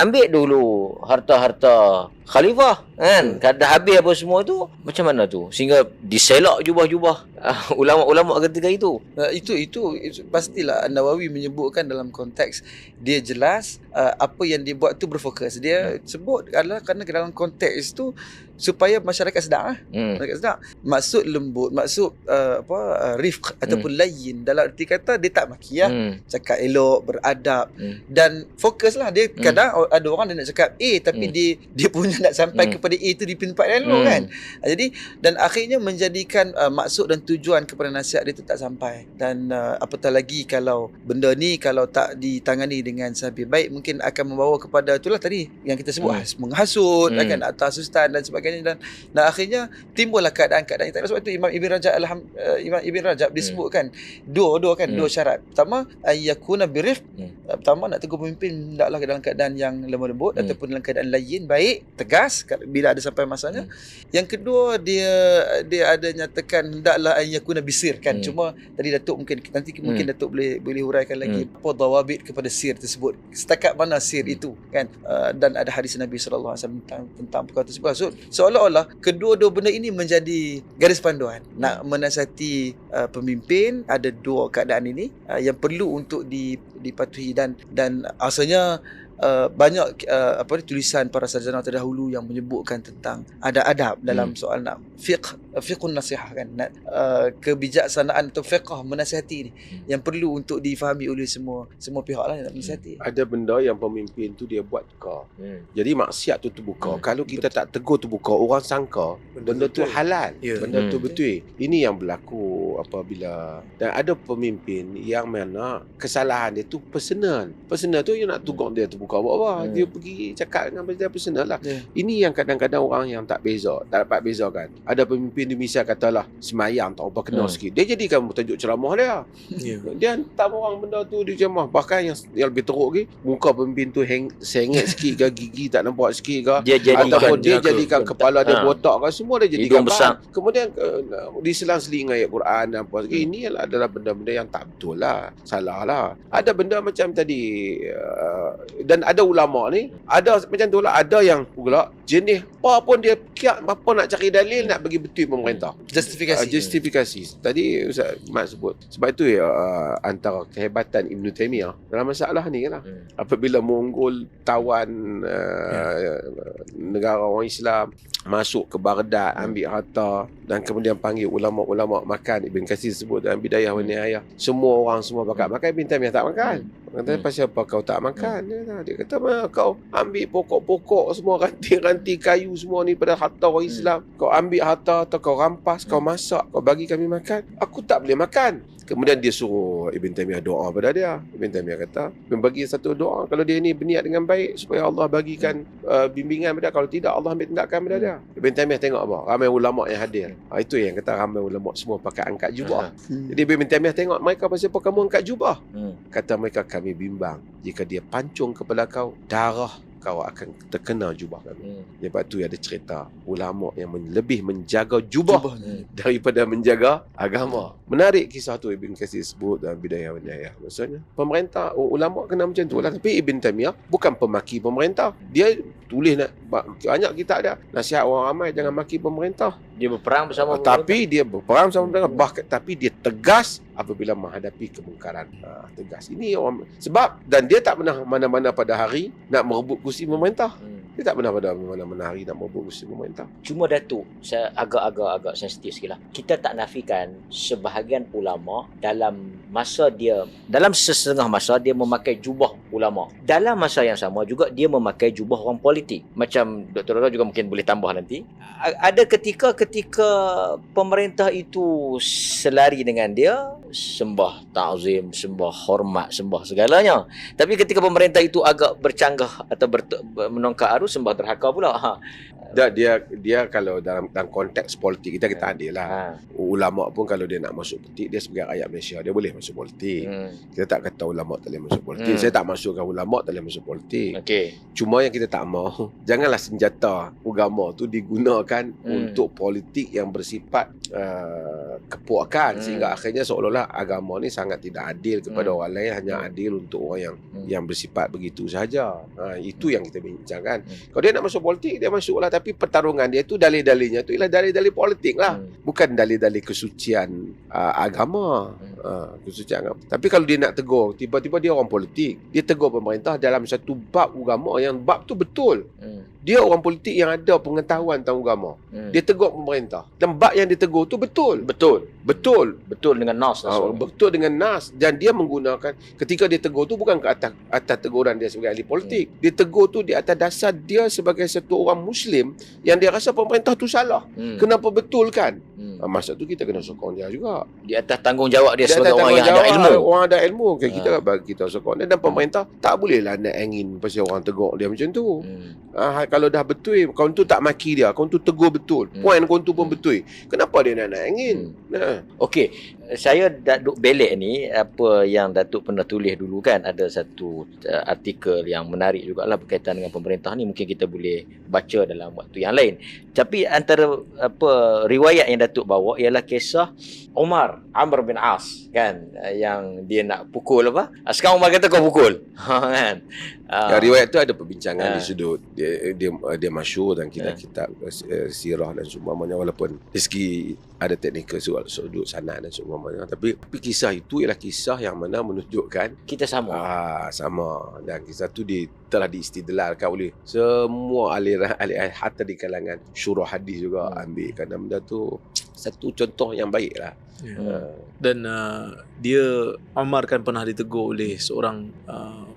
ambil dulu harta-harta khalifah kan. Dah habis apa semua tu, macam mana tu sehingga diselak jubah-jubah ulama-ulama ketika itu. Itu pastilah An-Nawawi menyebutkan dalam konteks dia jelas apa yang dia buat tu berfokus. Dia sebut adalah kerana dalam konteks itu supaya masyarakat sedar masyarakat sedar. Maksud lembut, maksud rifq ataupun layyin dalam erti kata dia tak maki cakap elok, beradab dan fokuslah. Dia kadang ada orang dia nak cakap A tapi dia punya nak sampai kepada A tu di tempat yang lain kan. Jadi dan akhirnya menjadikan maksud dan tujuan kepada nasihat dia tu tak sampai. Dan apatah lagi kalau benda ni kalau tak ditangani dengan sehabis baik mungkin akan membawa kepada itulah tadi yang kita sebut menghasut kan atas ustaz dan sebagainya, dan akhirnya timbullah keadaan-keadaan yang tak ada. Sebab itu Imam Ibn Rajab disebutkan dua syarat. Pertama ayyakuna birifq, pertama nak tegur pemimpin hendaklah dalam keadaan yang lemah lembut ataupun dalam keadaan layyin, baik, tegas bila ada sampai masanya. Yang kedua dia ada nyatakan hendaklah ayyakuna bisir kan. Cuma tadi Datuk mungkin Datuk boleh huraikan lagi apa dawabit kepada sir tersebut, setakat mana sir itu kan. Dan ada hadis Nabi sallallahu alaihi wasallam tentang perkara tersebut. So, seolah-olah kedua-dua benda ini menjadi garis panduan nak menasihati pemimpin. Ada dua keadaan ini yang perlu untuk dipatuhi dan asalnya banyak tulisan para sarjana terdahulu yang menyebutkan tentang adab-adab dalam soal nak fiqhun nasihat kan, nak kebijaksanaan atau fiqh menasihati ni yang perlu untuk difahami oleh semua pihak lah yang nak menasihati. Ada benda yang pemimpin tu dia buat tukar. Jadi maksiat tu terbuka. Kalau kita tak tegur terbuka, orang sangka benda tu halal, benda tu betul. Ini yang berlaku apabila dan ada pemimpin yang mana kesalahan dia tu personal tu you nak tegur dia terbuka buat apa. Dia pergi cakap dengan dia personal lah. Ini yang kadang-kadang orang yang tak dapat bezakan. Ada pemimpin di misal katalah semayang tak apa kena sikit, dia jadikan tajuk ceramah dia. Dia hantar orang benda tu dia ceramah. Bahkan yang lebih teruk lagi, muka pemimpin tu sengit sikit ke, gigi tak nampak sikit ke, ataupun dia jadikan kepala dia botak ke, semua dia jadikan besar. Kemudian diselang-seling ayat Quran dan apa. Ini adalah benda-benda yang tak betul lah, salah lah. Ada benda macam tadi dan ada ulama ni ada macam tu lah. Ada yang pula jenis apa pun dia kiat apa nak cari dalil nak bagi betul pemerintah, justifikasi. Tadi Ustaz Mat sebut. Sebab itu antara kehebatan Ibn Taymiyah dalam masalah ni lah, apabila Mongol tawan negara orang Islam masuk ke Baghdad, ambil harta dan kemudian panggil ulama-ulama makan. Ibn Katsir sebut dalam Bidayah wa Nihayah, semua pakat makan, Ibn Taymiyah tak makan. Kata, pasal apa kau tak makan? Dia kata, kau ambil pokok-pokok semua, ranting-ranting kayu semua ni pada harta orang Islam. Kau ambil harta atau kau rampas, kau masak, kau bagi kami makan. Aku tak boleh makan. Kemudian dia suruh Ibn Taymiyah doa pada dia. Ibn Taymiyah kata, bagi satu doa, kalau dia ni berniat dengan baik supaya Allah bagikan bimbingan pada dia. Kalau tidak, Allah ambil tindakan pada dia. Ibn Taymiyah tengok apa? Ramai ulama yang hadir. Itu yang kata ramai ulama semua pakai angkat jubah. Jadi Ibn Taymiyah tengok mereka, pasal apa kamu angkat jubah? Kata mereka, kami bimbang jika dia pancung kepala kau, darah kau akan terkena jubah kami. Lepas tu ada cerita ulama yang lebih menjaga jubah daripada menjaga agama. Menarik kisah tu Ibn Katsir sebut dalam Bidayah wa Nihayah. Maksudnya pemerintah, ulama kena macam tu lah. Tapi Ibn Taymiyah bukan pemaki pemerintah. Dia tulis banyak kitab dia nasihat orang ramai jangan maki pemerintah. Dia berperang bersama pemerintah. Tapi dia berperang bersama pemerintah. Tapi dia tegas apabila menghadapi kemungkaran. Tegas. Ini orang sebab dan dia tak pernah mana-mana pada hari nak merebut kursi pemerintah. Dia tak pernah pada mana-mana hari nak merebut kursi pemerintah. Cuma Datuk, saya agak sensitif sikit lah. Kita tak nafikan sebahagian ulama dalam sesetengah masa dia memakai jubah ulama. Dalam masa yang sama juga dia memakai jubah orang politik. Macam Dr. Rara juga mungkin boleh tambah nanti. Ada ketika pemerintah itu selari dengan dia, sembah ta'zim, sembah hormat, sembah segalanya. Tapi ketika pemerintah itu agak bercanggah atau menongkak arus, sembah derhaka pula. Dia kalau dalam konteks politik kita adil lah. Ulama pun kalau dia nak masuk politik, dia sebagai rakyat Malaysia, dia boleh masuk politik. Kita tak kata ulama tak boleh masuk politik. Saya tak masukkan ulama tak boleh masuk politik. Cuma yang kita tak mau, janganlah senjata agama tu digunakan untuk politik yang bersifat kepuakan, sehingga akhirnya seolah-olah agama ni sangat tidak adil kepada orang lain, hanya adil untuk orang yang bersifat begitu sahaja. Itu yang kita bincangkan. Kalau dia nak masuk politik, dia masuklah, tapi pertarungan dia tu, dalil-dalilnya tu ialah dalil-dalil politik lah, bukan dalil-dalil kesucian agama. Kesucian agama. Tapi kalau dia nak tegur, tiba-tiba dia orang politik, dia tegur pemerintah dalam satu bab agama yang bab tu betul. Dia orang politik yang ada pengetahuan tentang agama. Dia tegur pemerintah. Dan bab yang ditegur tu betul. Betul dengan nas. Betul dengan nas. Dan dia menggunakan, ketika dia tegur tu bukan ke atas teguran dia sebagai ahli politik. Dia tegur tu di atas dasar dia sebagai satu orang Muslim yang dia rasa pemerintah tu salah. Kenapa betul kan? Masa tu kita kena sokong dia juga. Di atas tanggungjawab dia sebagai orang yang ada ilmu. Orang ada ilmu. Kita bagi kita sokong dia. Dan pemerintah tak bolehlah nak angin pasal orang tegur dia macam tu. Kalau dah betul, kau tu tak maki dia, kau tu tegur betul, poin kau tu pun betul, kenapa dia nak angin? Okey, saya Datuk Belek ni, apa yang Datuk pernah tulis dulu kan, ada satu artikel yang menarik jugalah berkaitan dengan pemerintah ni, mungkin kita boleh baca dalam waktu yang lain. Tapi antara riwayat yang Datuk bawa ialah kisah Amr bin As kan, yang dia nak pukul sekarang Umar kata kau pukul kan. Riwayat tu ada perbincangan di sudut dia masyhur dalam kitab sirah dan seumpamanya, walaupun dari segi ada teknikal sudut sanad dan seumpamanya, tapi kisah itu ialah kisah yang mana menunjukkan kita sama. Sama, dan kisah tu telah diistidlalkan oleh semua aliran hatta di kalangan syurah hadis juga ambil, kerana benda tu satu contoh yang baik lah. Dan dia Umar kan pernah ditegur oleh seorang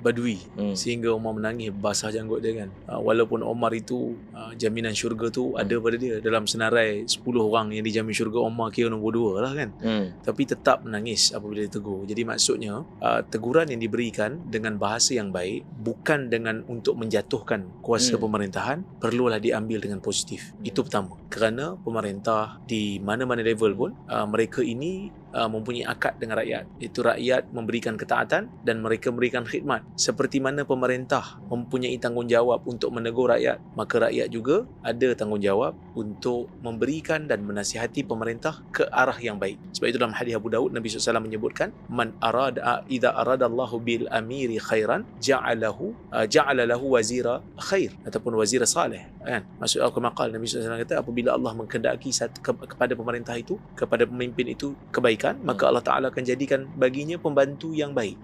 badui sehingga Umar menangis basah janggut dia kan. Walaupun Umar itu jaminan syurga tu ada pada dia, dalam senarai 10 orang yang dijamin syurga, Umar kira nombor 2 lah kan. Tapi tetap menangis apabila ditegur. Jadi maksudnya teguran yang diberikan dengan bahasa yang baik, bukan dengan untuk menjatuhkan kuasa pemerintahan, perlulah diambil dengan positif. Itu pertama. Kerana pemerintah di mana-mana level pun, mereka ini mempunyai akad dengan rakyat. Itu rakyat memberikan ketaatan dan mereka memberikan khidmat. Seperti mana pemerintah mempunyai tanggungjawab untuk menegur rakyat, maka rakyat juga ada tanggungjawab untuk memberikan dan menasihati pemerintah ke arah yang baik. Sebab itu dalam hadis Abu Daud, Nabi SAW menyebutkan, man arada idza aradallahu bil amiri khairan ja'ala lahu wazira khair, ataupun wazira salih kan. Maksud maqal Nabi SAW kata, apabila Allah menghendaki kepada pemerintah itu, kepada pemimpin itu kebaikan, maka Allah Ta'ala akan jadikan baginya pembantu yang baik.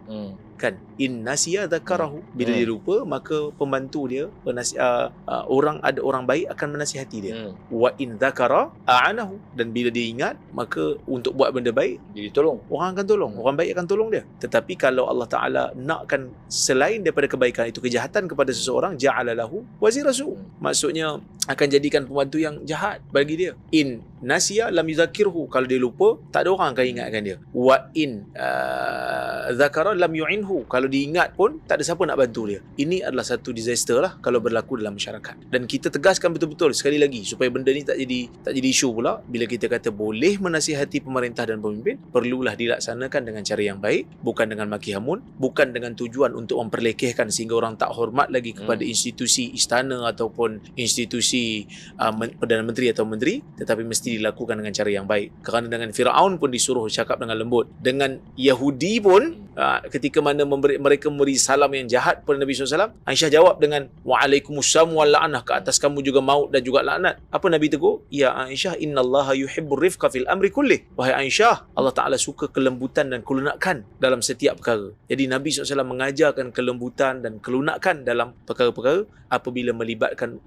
Kan, in nasiya dzakarahu, bila dia lupa maka pembantu dia ada orang baik akan menasihati dia. Wa in dzakara a'anahu, dan bila dia ingat maka untuk buat benda baik dia ditolong, orang akan tolong, orang baik akan tolong dia. Tetapi kalau Allah Ta'ala nakkan selain daripada kebaikan itu kejahatan kepada seseorang, ja'ala lahu wazira su', maksudnya akan jadikan pembantu yang jahat bagi dia. In nasiya lam yuzakirhu, kalau dia lupa tak ada orang akan ingatkan dia. Wa in dzakara lam yu'inhu, kalau diingat pun tak ada siapa nak bantu dia. Ini adalah satu disaster lah kalau berlaku dalam masyarakat. Dan kita tegaskan betul-betul sekali lagi supaya benda ni tak jadi isu pula. Bila kita kata boleh menasihati pemerintah dan pemimpin, perlulah dilaksanakan dengan cara yang baik, bukan dengan maki hamun, bukan dengan tujuan untuk memperlekehkan sehingga orang tak hormat lagi kepada institusi istana ataupun institusi Perdana Menteri atau Menteri, tetapi mesti dilakukan dengan cara yang baik. Kerana dengan Firaun pun disuruh cakap dengan lembut, dengan Yahudi pun ketika mana mereka memberi salam yang jahat kepada Nabi SAW, Aisyah jawab dengan wa'alaikumussalam wa la'anah, ke atas kamu juga maut dan juga laknat. Apa Nabi tegur? Ya Aisyah, innallaha yuhibbur rifqa fil amri kullih. Wahai Aisyah, Allah Ta'ala suka kelembutan dan kelunakan dalam setiap perkara. Jadi Nabi SAW mengajarkan kelembutan dan kelunakan dalam perkara-perkara apabila melibatkan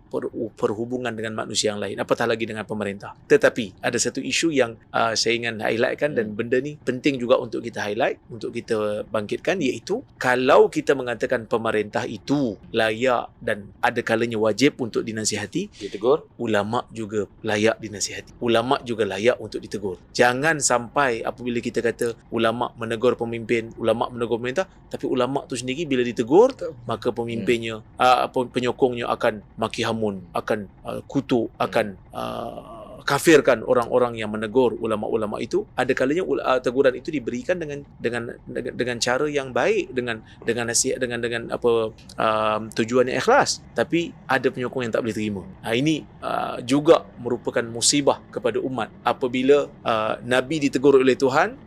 perhubungan dengan manusia yang lain, apatah lagi dengan pemerintah. Tetapi ada satu isu yang saya ingin highlightkan, dan benda ni penting juga untuk kita highlight, untuk kita bangkitkan, iaitu itu, kalau kita mengatakan pemerintah itu layak dan ada kalanya wajib untuk dinasihati, Ditegur. ulama juga layak dinasihati. Ulama juga layak untuk ditegur. Jangan sampai apabila kita kata ulama menegur pemimpin, ulama menegur pemerintah, tapi ulama tu sendiri bila ditegur, maka pemimpinnya, penyokongnya akan maki hamun, akan kutuk, akan kafirkan orang-orang yang menegur ulama-ulama itu. Ada kalanya teguran itu diberikan dengan cara yang baik, dengan nasihat, dengan tujuan yang ikhlas, tapi ada penyokong yang tak boleh terima. Ini juga merupakan musibah kepada umat apabila Nabi ditegur oleh Tuhan,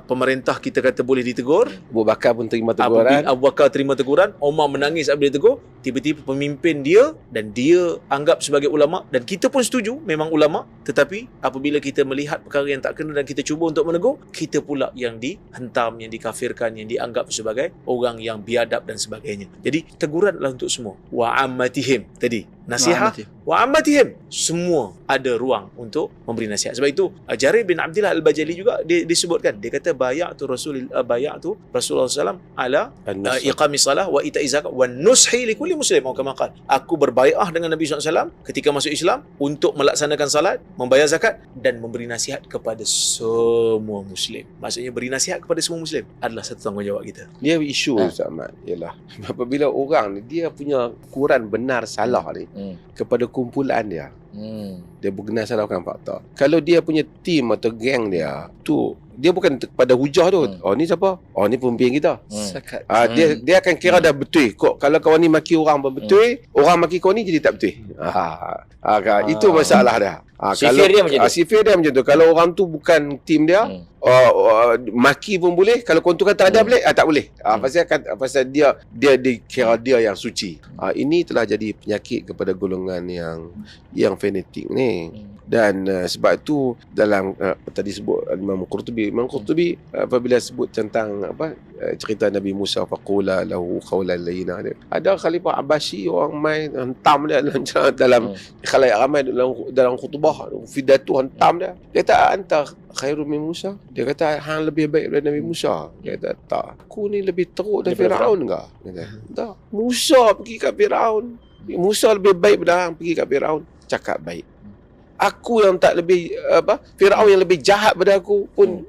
pemerintah kita kata boleh ditegur, Abu Bakar pun terima teguran. apabila Abu Bakar terima teguran, Umar menangis apabila ditegur, tiba-tiba pemimpin dia dan dia anggap sebagai ulama, dan kita pun setuju memang ulama, tetapi apabila kita melihat perkara yang tak kena dan kita cuba untuk menegur, kita pula yang dihentam, yang dikafirkan, yang dianggap sebagai orang yang biadab dan sebagainya. Jadi teguran adalah untuk semua. Wa ammatihim tadi, nasihat wa ammatihim, semua ada ruang untuk memberi nasihat. Sebab itu Jarir bin Abdullah Al-Bajali juga disebutkan, dia kata bayatu Rasulullah SAW ala iqamis salah wa ita'iz zakat wa nushi li kulli muslim, atau kama qala, aku berbaiah dengan Nabi SAW ketika masuk Islam untuk melaksanakan salat, membayar zakat dan memberi nasihat kepada semua muslim. Maksudnya beri nasihat kepada semua muslim adalah satu tanggungjawab kita. Dia isu Ustaz Ahmad ialah apabila orang ni dia punya ukuran benar salah ni kepada kumpulan dia. Dia berkenal salahkan fakta. Kalau dia punya tim atau geng dia tu, dia bukan pada hujah tu. Oh ni siapa? Oh ni pemimpin kita. Sakat. Dia akan kira dah betul. Kalau kawan ni maki orang betul, orang maki kau ni jadi tak betul. Itu masalah dia. Sifir dia macam tu. Sifir dia macam tu. Kalau orang tu bukan tim dia, maki pun boleh. Kalau kau tu kata ada boleh, tak boleh. Pasal dia dikira dia yang suci. Ini telah jadi penyakit kepada golongan yang fanatik ni. Dan sebab itu dalam tadi sebut Imam Qurtubi apabila sebut tentang cerita Nabi Musa, faqula lahu qawlan layyina, ada Khalifah Abbasi orang main hentam dia dalam khalayak ramai dalam khutbah, pidato hentam dia. Dia kata anta khairun min Musa. Dia kata hang lebih baik daripada Nabi Musa. Dia kata tak, aku ni lebih teruk daripada Firaun ke? Dia kata tak, Musa pergi kat Firaun, Musa lebih baik daripada hang pergi kat Firaun. Cakap baik. Aku yang tak lebih Firaun yang lebih jahat daripada aku pun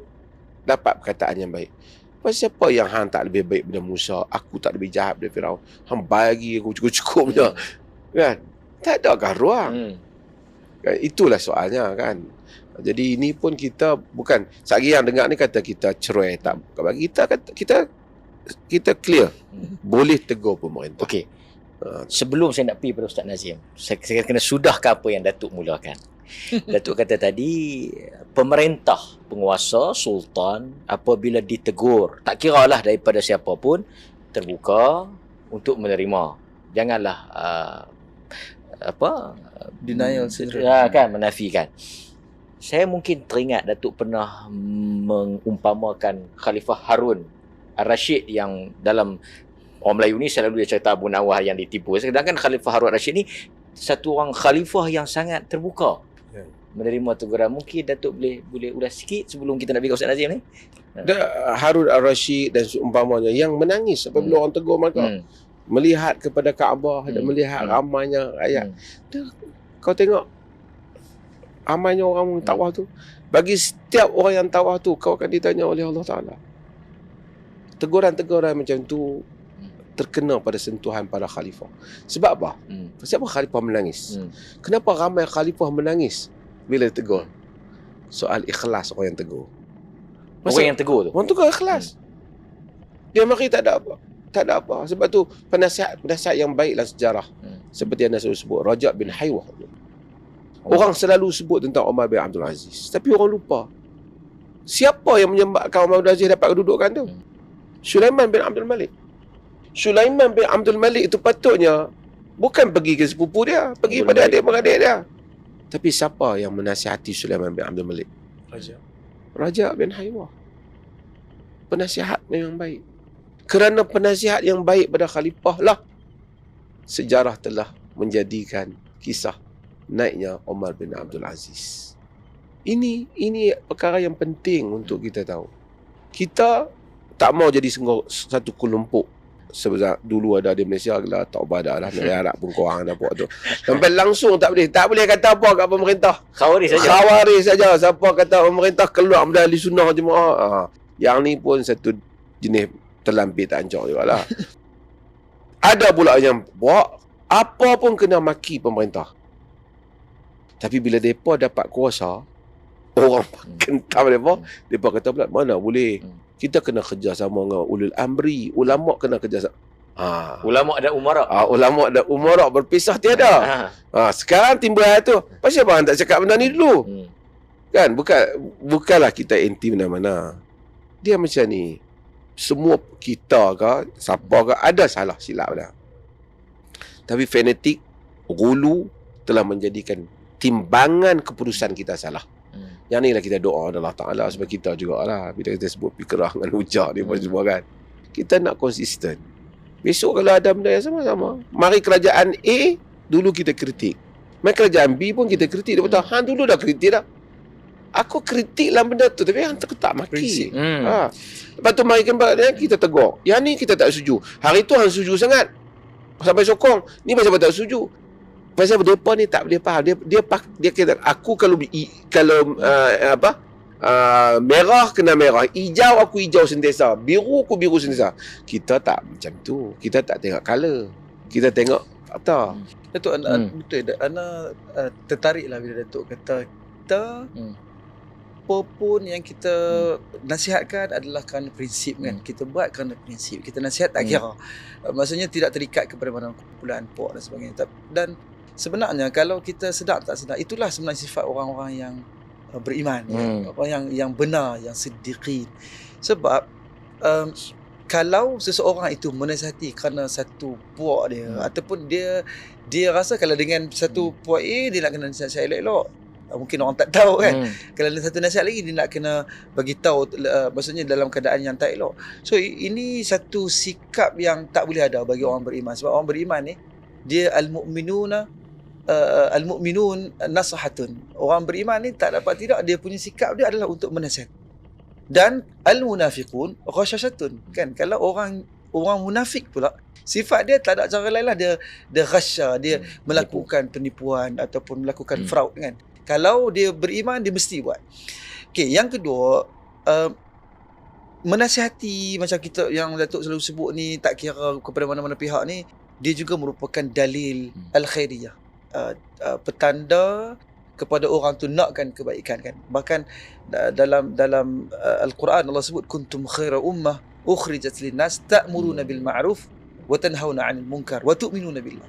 dapat perkataan yang baik. Pasal siapa yang hang tak lebih baik daripada Musa, aku tak lebih jahat daripada Firaun, hang bagi aku cukup-cukupnya. Kan? Tak adakah ruang? Kan? Itulah soalnya kan. Jadi ini pun kita bukan sehari yang dengar ni kata kita cerai, tak. Bagi kita clear. Boleh tegur pemerintah. Okey. Sebelum saya nak pergi pada Ustaz Nazim, saya kena sudahkan apa yang Datuk mulakan. Datuk kata tadi, pemerintah, penguasa, sultan, apabila ditegur, tak kiralah daripada siapa pun, terbuka untuk menerima. Janganlah Denial kan, menafikan. Saya mungkin teringat Datuk pernah mengumpamakan Khalifah Harun Ar-Rashid yang dalam orang Melayu ni selalu dia cerita Abu Nawah yang ditipu. Sedangkan Khalifah Harun Ar-Rashid ni satu orang khalifah yang sangat terbuka menerima teguran. Mungkin Datuk boleh ulas sikit sebelum kita nak pergi ke Ustaz Nazim ni. Harun Ar-Rashid dan seumpamanya yang menangis apabila orang tegur mereka. Melihat kepada Kaabah dan melihat ramainya rakyat. Kau tengok ramainya orang tawaf tu. Bagi setiap orang yang tawaf tu, kau akan ditanya oleh Allah Ta'ala. Teguran-teguran macam tu terkena pada sentuhan para khalifah. Sebab apa? Sebab khalifah menangis. Kenapa ramai khalifah menangis bila tegur? Soal ikhlas orang yang tegur. Orang yang tegur tu? Orang tegur ikhlas. Dia mari tak ada apa. Tak ada apa. Sebab tu penasihat yang baik dalam sejarah. Seperti yang saya sebut, Rajab bin Haywah. Orang selalu sebut tentang Umar bin Abdul Aziz. Tapi orang lupa. Siapa yang menyebabkan Umar bin Abdul Aziz dapat kedudukan tu? Sulaiman bin Abdul Malik. Sulaiman bin Abdul Malik itu patutnya bukan pergi ke sepupu dia, pergi pada adik-beradik dia. Tapi siapa yang menasihati Sulaiman bin Abdul Malik? Raja bin Haywah. Penasihat memang baik. Kerana penasihat yang baik pada khalifah lah, sejarah telah menjadikan kisah naiknya Umar bin Abdul Aziz. Ini perkara yang penting untuk kita tahu. Kita tak mau jadi satu kelompok. Sebab dulu ada di Malaysia lah, tak ada lah, nak harap pun korang ada buat tu. Sampai langsung tak boleh kata apa kat pemerintah. Khawarij saja. Siapa kata pemerintah keluar dari ahli sunnah jemaah. Yang ni pun satu jenis terlampir tak hancur juga lah. Ada pula yang buat apa pun kena maki pemerintah. Tapi bila mereka dapat kuasa, orang kentam mereka kata pula, mana boleh. Kita kena kerjasama dengan ulul amri. Ulama kena kerjasama. Ulama dan umara. Ulama dan umara berpisah tiada. Sekarang timbul hal tu. Pasal abang tak cakap benda ni dulu? Kan? Bukanlah kita anti mana-mana. Dia macam ni. Semua kita ke, siapa ke, ada salah silap dah. Tapi fanatik, gulu telah menjadikan timbangan keputusan kita salah. Yang ni lah kita doa Allah Ta'ala sebab kita jugalah. Bila kita sebut fikrah dengan hujah ni pun semua kan. Kita nak konsisten. Besok kalau ada benda yang sama-sama. Mari kerajaan A, dulu kita kritik. Mari kerajaan B pun kita kritik. Dia kata, hang dulu dah kritik dah. Aku kritik lah benda tu. Tapi hang tak maki. Lepas tu mari kembali kita tegur. Yang ni kita tak setuju. Hari tu hang setuju sangat. Sampai sokong. Ni pasal tak setuju. Pasal mereka ni tak boleh faham. Dia kata aku kalau merah kena merah, hijau aku hijau sentiasa, biru aku biru sentiasa. Kita tak macam tu. Kita tak tengok color. Kita tengok fakta. Datuk betul. Ana tertariklah bila Datuk kata kita apa pun yang kita nasihatkan adalah kerana prinsip kan. Kita buat kerana prinsip. Kita nasihat tak kira. Maksudnya tidak terikat kepada mana kumpulan puak dan sebagainya. Dan sebenarnya kalau kita sedar tak sedar, itulah sebenarnya sifat orang-orang yang beriman, orang yang benar, yang siddiqin. Sebab kalau seseorang itu menasihati kerana satu puak dia, ataupun dia rasa kalau dengan satu puak A dia nak kena nasihat elok-elok, mungkin orang tak tahu kan. Kalau ada satu nasihat lagi dia nak kena bagi tahu, maksudnya dalam keadaan yang tak elok. So ini satu sikap yang tak boleh ada bagi orang beriman. Sebab orang beriman ni dia al-mu'minun nasahatun. Orang beriman ni tak dapat tidak, dia punya sikap dia adalah untuk menasihat. Dan al-munafiqun ghashashatun. Kan kalau orang munafik pula, sifat dia tak ada cara lain lah, dia ghasya, dia melakukan penipuan ataupun melakukan fraud kan. Kalau dia beriman dia mesti buat. Okey, yang kedua, menasihati macam kita yang Datuk selalu sebut ni, tak kira kepada mana-mana pihak ni, dia juga merupakan dalil al-khairiyah. Petanda kepada orang tu nakkan kebaikan kan. Bahkan dalam Al-Quran Allah sebut kuntum khaira ummah ukhrijat linnas ta'muruna bil ma'ruf wa tanhauna 'anil munkar wa tu'minuna billah.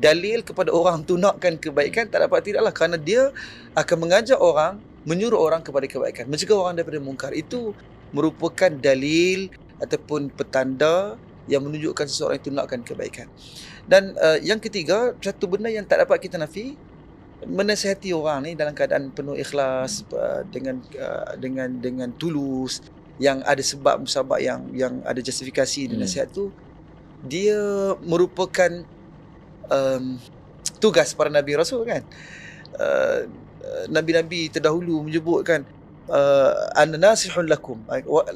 Dalil kepada orang tu nakkan kebaikan tak dapat tidaklah kerana dia akan mengajak orang, menyuruh orang kepada kebaikan, mencegah orang daripada munkar. Itu merupakan dalil ataupun petanda yang menunjukkan seseorang itu nakkan kebaikan. Dan yang ketiga, satu benda yang tak dapat kita nafi, menasihati orang ni dalam keadaan penuh ikhlas, dengan tulus, yang ada sebab musabab yang ada justifikasi di nasihat tu, dia merupakan tugas para nabi rasul kan. Nabi-nabi terdahulu menyebutkan ana nasihun lakum,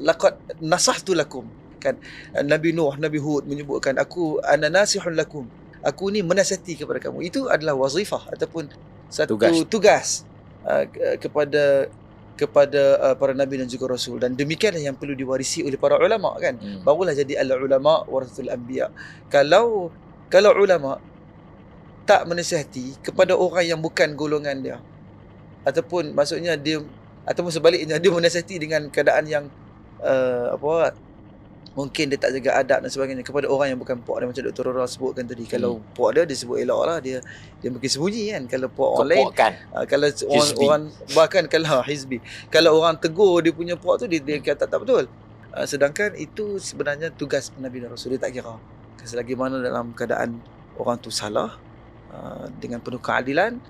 laqad nasahtu lakum kan. Nabi Nuh, Nabi Hud menyebutkan aku ana nasihun lakum, aku ni menasihati kepada kamu. Itu adalah wazifah ataupun satu tugas kepada para nabi dan juga rasul. Dan demikianlah yang perlu diwarisi oleh para ulama kan. Barulah jadi al-ulama warasatul anbiya. Kalau ulama tak menasihati kepada orang yang bukan golongan dia, ataupun maksudnya dia, ataupun sebaliknya dia menasihati dengan keadaan yang mungkin dia tak jaga adab dan sebagainya kepada orang yang bukan puak dia, macam Dr. Rora sebutkan tadi. Kalau puak dia sebut elok lah, dia mungkin sembunyi kan. Kalau puak orang lain kalau orang bahkan kalau hizbi, kalau orang tegur dia punya puak tu, dia kata tak betul. Sedangkan itu sebenarnya tugas Nabi dan Rasul. Dia tak kira selagi mana dalam keadaan orang tu salah, dengan penuh keadilan,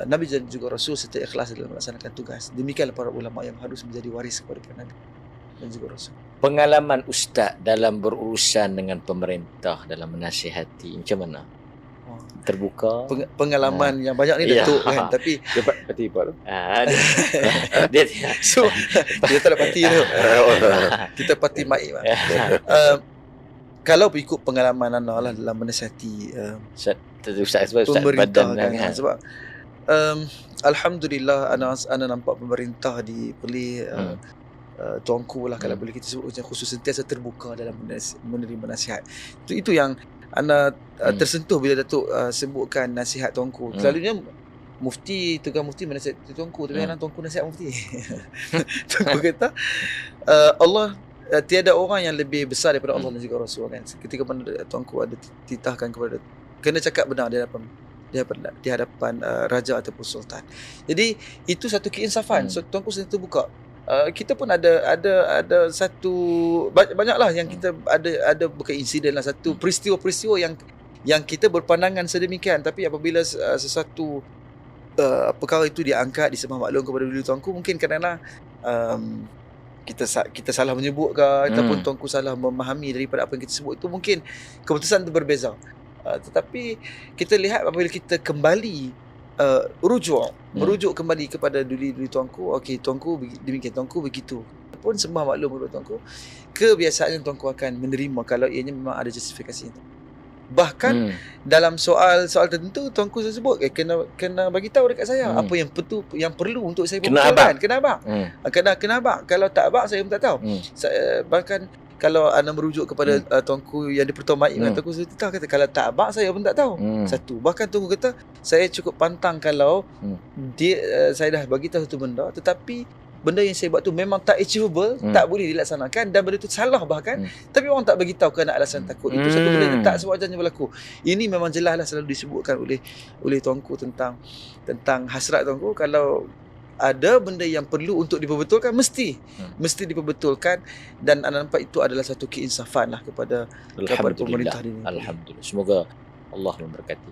Nabi dan juga Rasul serta ikhlas dalam melaksanakan tugas. Demikianlah para ulama yang harus menjadi waris kepada Nabi dan juga Rasul. Pengalaman Ustaz dalam berurusan dengan pemerintah dalam menasihati macam mana? terbuka. Pengalaman yang banyak ni Datuk kan, tapi Dapat pati apa tu? Dia so dia tak ada parti tu. Kita parti maik lah. Kalau ikut pengalaman Ana lah dalam menasihati Ustaz pemerintah badan kan, sebab alhamdulillah ana nampak pemerintah di Perlis tuanku lah kalau boleh kita sebut macam khusus sentiasa terbuka dalam menerima nasihat. Itu yang ana tersentuh bila Datuk sebutkan nasihat tuanku. Selalunya mufti, tuan mufti menasihati tuanku, tapi anak tuanku nasihat mufti. Tuanku kata Allah tiada orang yang lebih besar daripada Allah dan juga Rasul kan. Ketika mana tuanku ada titahkan kepada kena cakap benar di hadapan raja ataupun sultan. Jadi itu satu keinsafan. So tuanku sentiasa terbuka. Kita pun ada satu banyaklah yang kita ada bukan insiden lah, satu peristiwa-peristiwa yang kita berpandangan sedemikian, tapi apabila sesuatu perkara itu diangkat disembah maklum kepada diri tuanku, mungkin kadang-kadang kita salah menyebut ke ataupun tuanku salah memahami daripada apa yang kita sebut, itu mungkin keputusan itu berbeza. Tetapi kita lihat apabila kita kembali merujuk kembali kepada diri tuanku, okey tuanku demikian, tuanku begitu, pun sembah maklum kepada tuanku, kebiasaannya tuanku akan menerima kalau ianya memang ada justifikasi. Bahkan dalam soal tertentu tuanku sebut kena bagi tahu dekat saya apa yang betul, yang perlu untuk saya betulkan. Kena abang. Kena abang. Kalau tak abang saya pun tak tahu. Bahkan kalau anda merujuk kepada tuanku yang di Pertuan Maik, tuanku kata kalau tak abang saya pun tak tahu. Satu. Bahkan tuanku kata saya cukup pantang kalau saya dah bagi tahu satu benda, tetapi benda yang saya buat tu memang tak achievable, tak boleh dilaksanakan dan benda tu salah bahkan, tapi orang tak bagi tahu kerana alasan takut. Itu satu benda yang tak sewajarnya berlaku. Ini memang jelaslah selalu disebutkan oleh tuanku tentang hasrat tuanku, kalau ada benda yang perlu untuk diperbetulkan mesti diperbetulkan, dan anda nampak itu adalah satu keinsafan lah kepada pemerintah ini. Alhamdulillah. Semoga Allah memberkati.